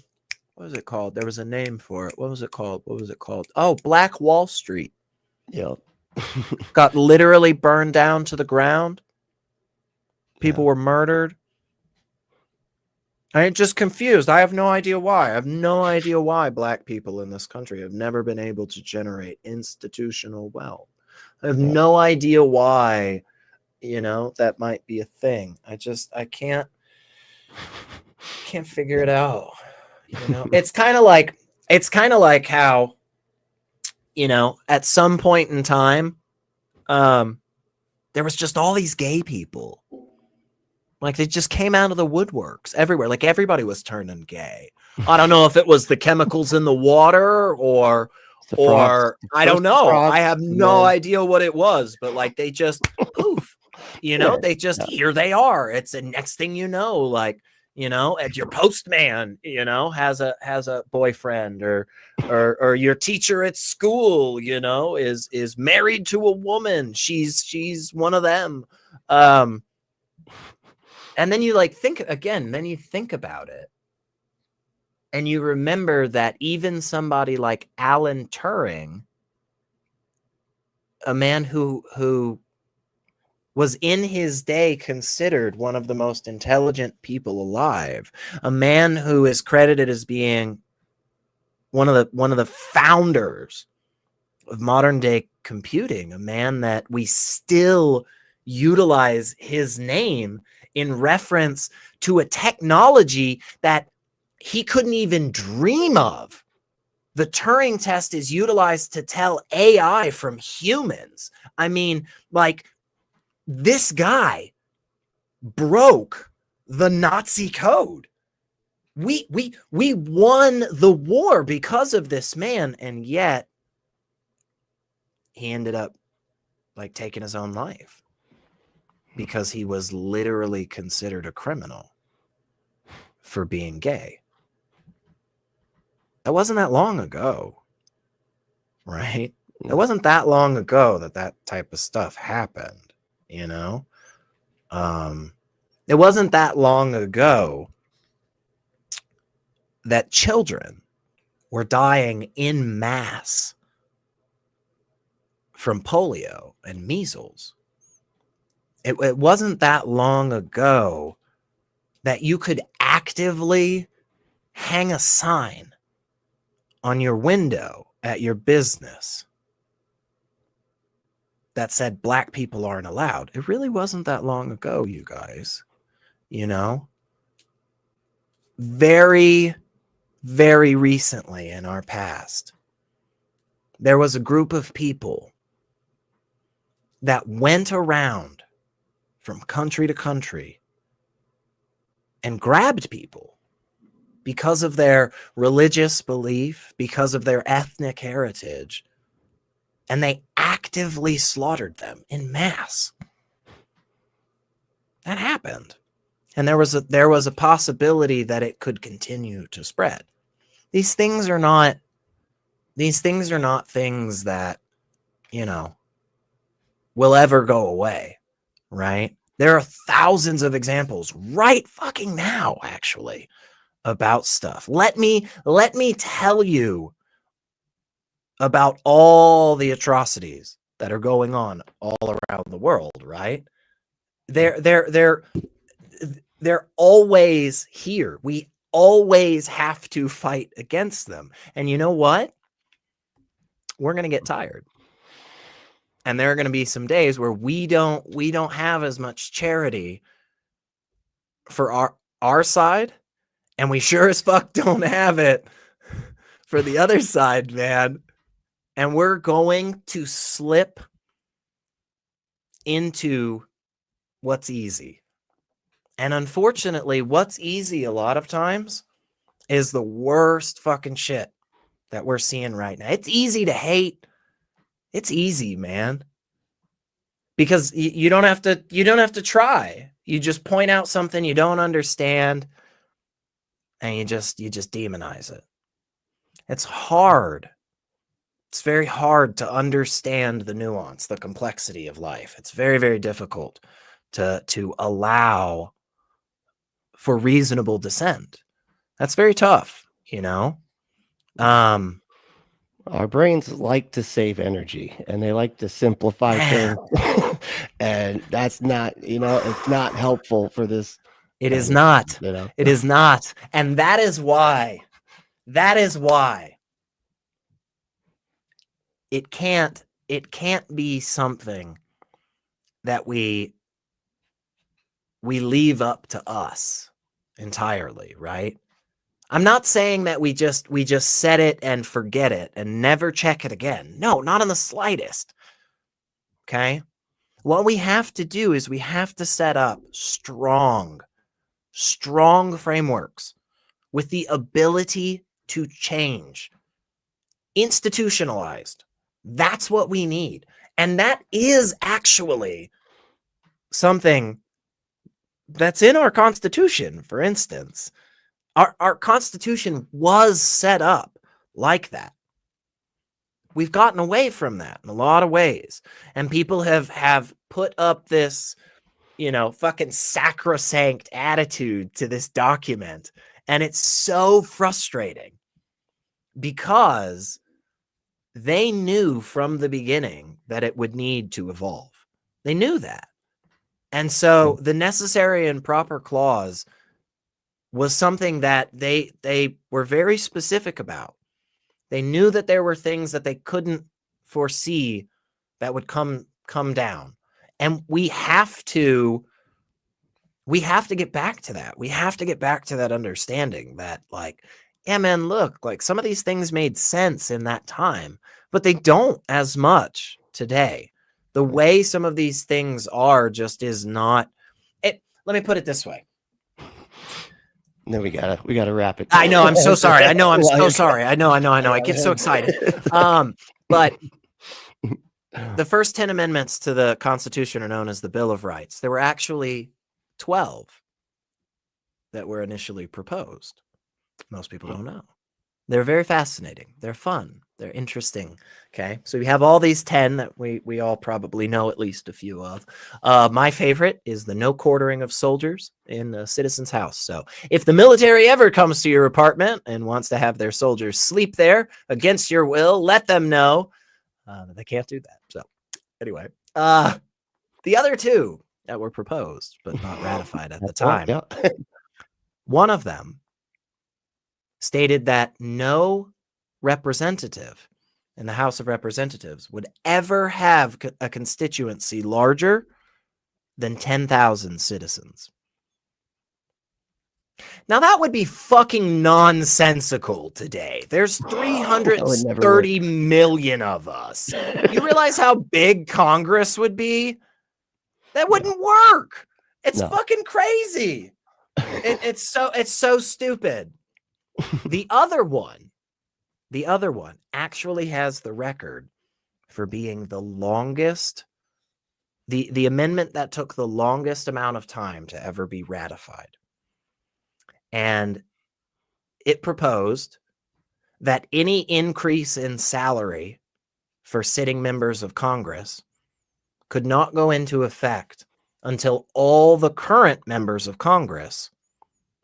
was it called? There was a name for it. What was it called? Oh, Black Wall Street. Yeah. Got literally burned down to the ground. People were murdered. I ain't just confused. I have no idea why. I have no idea why black people in this country have never been able to generate institutional wealth. I have no idea why, that might be a thing. I can't figure it out. It's kind of like how, at some point in time, there was just all these gay people. Like they just came out of the woodworks everywhere. Like everybody was turning gay. I don't know if it was the chemicals in the water or I don't know. I have no idea what it was, but like they just poof, they just, here they are. It's the next thing you know, like, and your postman, has a boyfriend or your teacher at school, is married to a woman. She's one of them. And then you like think again, then you think about it and you remember that even somebody like Alan Turing, a man who was in his day considered one of the most intelligent people alive, a man who is credited as being one of the founders of modern day computing, a man that we still utilize his name in reference to a technology that he couldn't even dream of. The Turing test is utilized to tell AI from humans. I mean, like, this guy broke the Nazi code. We won the war because of this man, and yet he ended up like taking his own life because he was literally considered a criminal for being gay. That wasn't that long ago, right? It wasn't that long ago that that type of stuff happened, you know? It wasn't that long ago that children were dying en masse from polio and measles. It wasn't that long ago that you could actively hang a sign on your window at your business that said black people aren't allowed. It really wasn't that long ago, you guys. You know? Very, very recently in our past, there was a group of people that went around from country to country and grabbed people because of their religious belief, because of their ethnic heritage, and they actively slaughtered them in mass. That happened. And there was a possibility that it could continue to spread. These things are not things that, you know, will ever go away, right? There are thousands of examples right fucking now, actually, about stuff. Let me tell you about all the atrocities that are going on all around the world, right? They're always here. We always have to fight against them. And you know what? We're going to get tired. And there are going to be some days where we don't have as much charity for our side, and we sure as fuck don't have it for the other side, man. And we're going to slip into what's easy. And unfortunately, what's easy a lot of times is the worst fucking shit that we're seeing right now. It's easy to hate. It's easy, man. Because you don't have to try. You just point out something you don't understand and you just demonize it. It's hard. It's very hard to understand the nuance, the complexity of life. It's very, very difficult to allow for reasonable dissent. That's very tough, you know? Our brains like to save energy and they like to simplify things. And that's not, you know, it's not helpful for this. It is not. You know? It is not. And that is why it can't be something that we leave up to us entirely, right? I'm not saying that we just set it and forget it and never check it again. No, not in the slightest. Okay? What we have to do is we have to set up strong frameworks with the ability to change. Institutionalized. That's what we need. And that is actually something that's in our Constitution, for instance. Our Constitution was set up like that. We've gotten away from that in a lot of ways. And people have put up this, you know, fucking sacrosanct attitude to this document. And it's so frustrating because they knew from the beginning that it would need to evolve. They knew that. And so the necessary and proper clause was something that they were very specific about. They knew that there were things that they couldn't foresee that would come down. And we have to we have to get back to that. We have to get back to that understanding that, like, yeah, man, look, like some of these things made sense in that time, but they don't as much today. The way some of these things are just is not it. Let me put it this way. No, we gotta wrap it. I know. I'm so sorry. I know. I'm so sorry. I know. I get so excited. But the first 10 amendments to the Constitution are known as the Bill of Rights. There were actually 12 that were initially proposed. Most people don't know. They're very fascinating. They're fun. They're interesting. Okay. So we have all these 10 that we all probably know at least a few of. My favorite is the no quartering of soldiers in the citizen's house. So if the military ever comes to your apartment and wants to have their soldiers sleep there against your will, let them know that they can't do that. So anyway, the other two that were proposed but not ratified at the time, one of them stated that no representative in the House of Representatives would ever have a constituency larger than 10,000 citizens. Now that would be fucking nonsensical today. There's 330 million of us. You realize how big Congress would be? That wouldn't work. It's fucking crazy. It's so stupid. The other one actually has the record for being the longest, the amendment that took the longest amount of time to ever be ratified. And it proposed that any increase in salary for sitting members of Congress could not go into effect until all the current members of Congress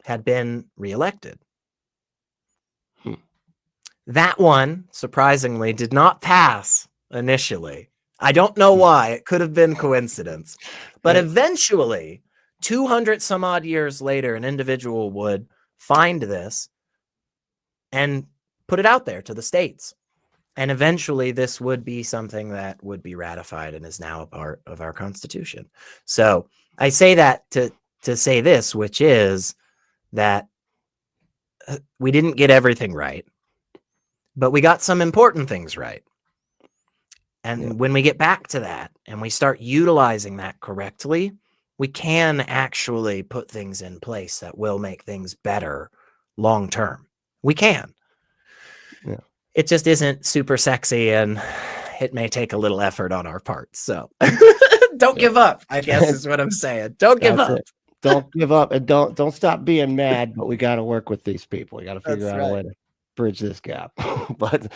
had been reelected. That one, surprisingly, did not pass initially. I don't know why. It could have been coincidence. But eventually, 200 some odd years later, an individual would find this and put it out there to the states. And eventually, this would be something that would be ratified and is now a part of our Constitution. So I say that to say this, which is that we didn't get everything right, but we got some important things right. And when we get back to that and we start utilizing that correctly, we can actually put things in place that will make things better long term. We can. Yeah. It just isn't super sexy and it may take a little effort on our part. So don't give up, I guess is what I'm saying. Don't give up. Don't give up and don't stop being mad, but we got to work with these people. We got to figure out a way to bridge this gap. but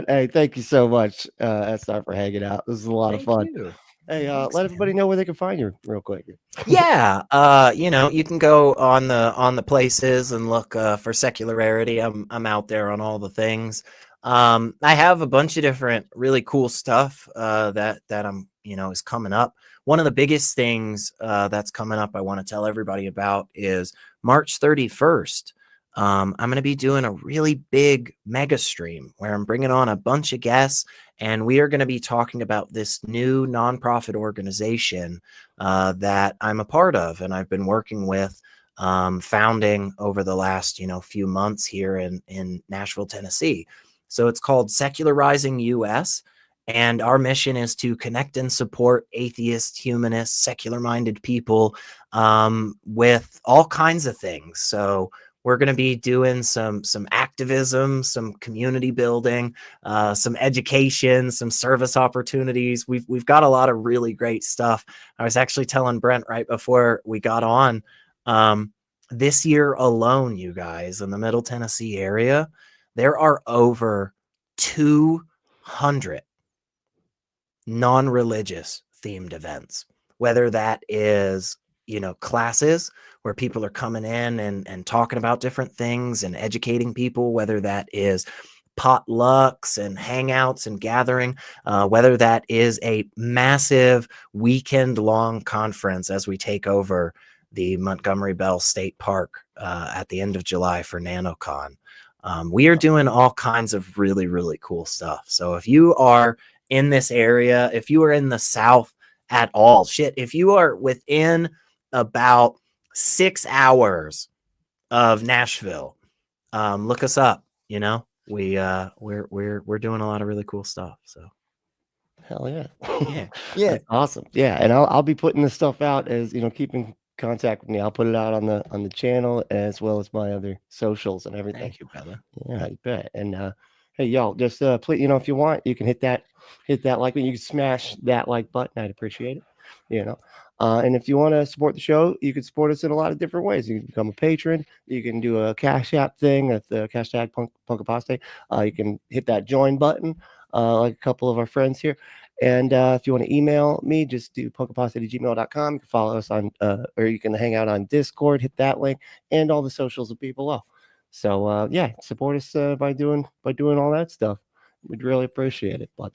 hey, thank you so much, SR, for hanging out. This is a lot of fun. Hey, let everybody know where they can find you real quick. Yeah. You can go on the places and look for Secular Rarity. I'm out there on all the things. I have a bunch of different really cool stuff that I'm, is coming up. One of the biggest things that's coming up I want to tell everybody about is March 31st. I'm going to be doing a really big mega stream where I'm bringing on a bunch of guests, and we are going to be talking about this new nonprofit organization that I'm a part of and I've been working with, founding over the last, few months here in Nashville, Tennessee. So it's called Secularizing US. And our mission is to connect and support atheist, humanist, secular-minded people with all kinds of things. So we're going to be doing some activism, some community building, some education, some service opportunities. We've got a lot of really great stuff. I was actually telling Brent right before we got on, this year alone, you guys, in the Middle Tennessee area, there are over 200 non-religious themed events, whether that is, classes where people are coming in and talking about different things and educating people, whether that is potlucks and hangouts and gathering, whether that is a massive weekend-long conference as we take over the Montgomery Bell State Park at the end of July for NanoCon. We are doing all kinds of really, really cool stuff. So if you are in this area, if you are in the South at all, if you are within about 6 hours of Nashville. Look us up. You know, we're doing a lot of really cool stuff. So Hell yeah. yeah, yeah. That's awesome. Yeah, and I'll be putting this stuff out, as you know, keep in contact with me. I'll put it out on the channel as well as my other socials and everything. Thank you, brother. Yeah, you bet. And hey, y'all, just please, you know, if you want, you can hit that like button. You can smash that like button. I'd appreciate it. You know. And if you want to support the show, you can support us in a lot of different ways. You can become a patron. You can do a Cash App thing at the hashtag Punk Apostate. You can hit that join button, like a couple of our friends here. And if you want to email me, just do punkapostate@gmail.com. You can follow us on, or you can hang out on Discord, hit that link, and all the socials will be below. So yeah, support us by doing all that stuff. We'd really appreciate it. But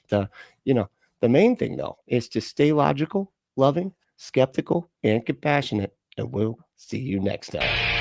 you know, the main thing though is to stay logical, loving, skeptical, and compassionate. And we'll see you next time.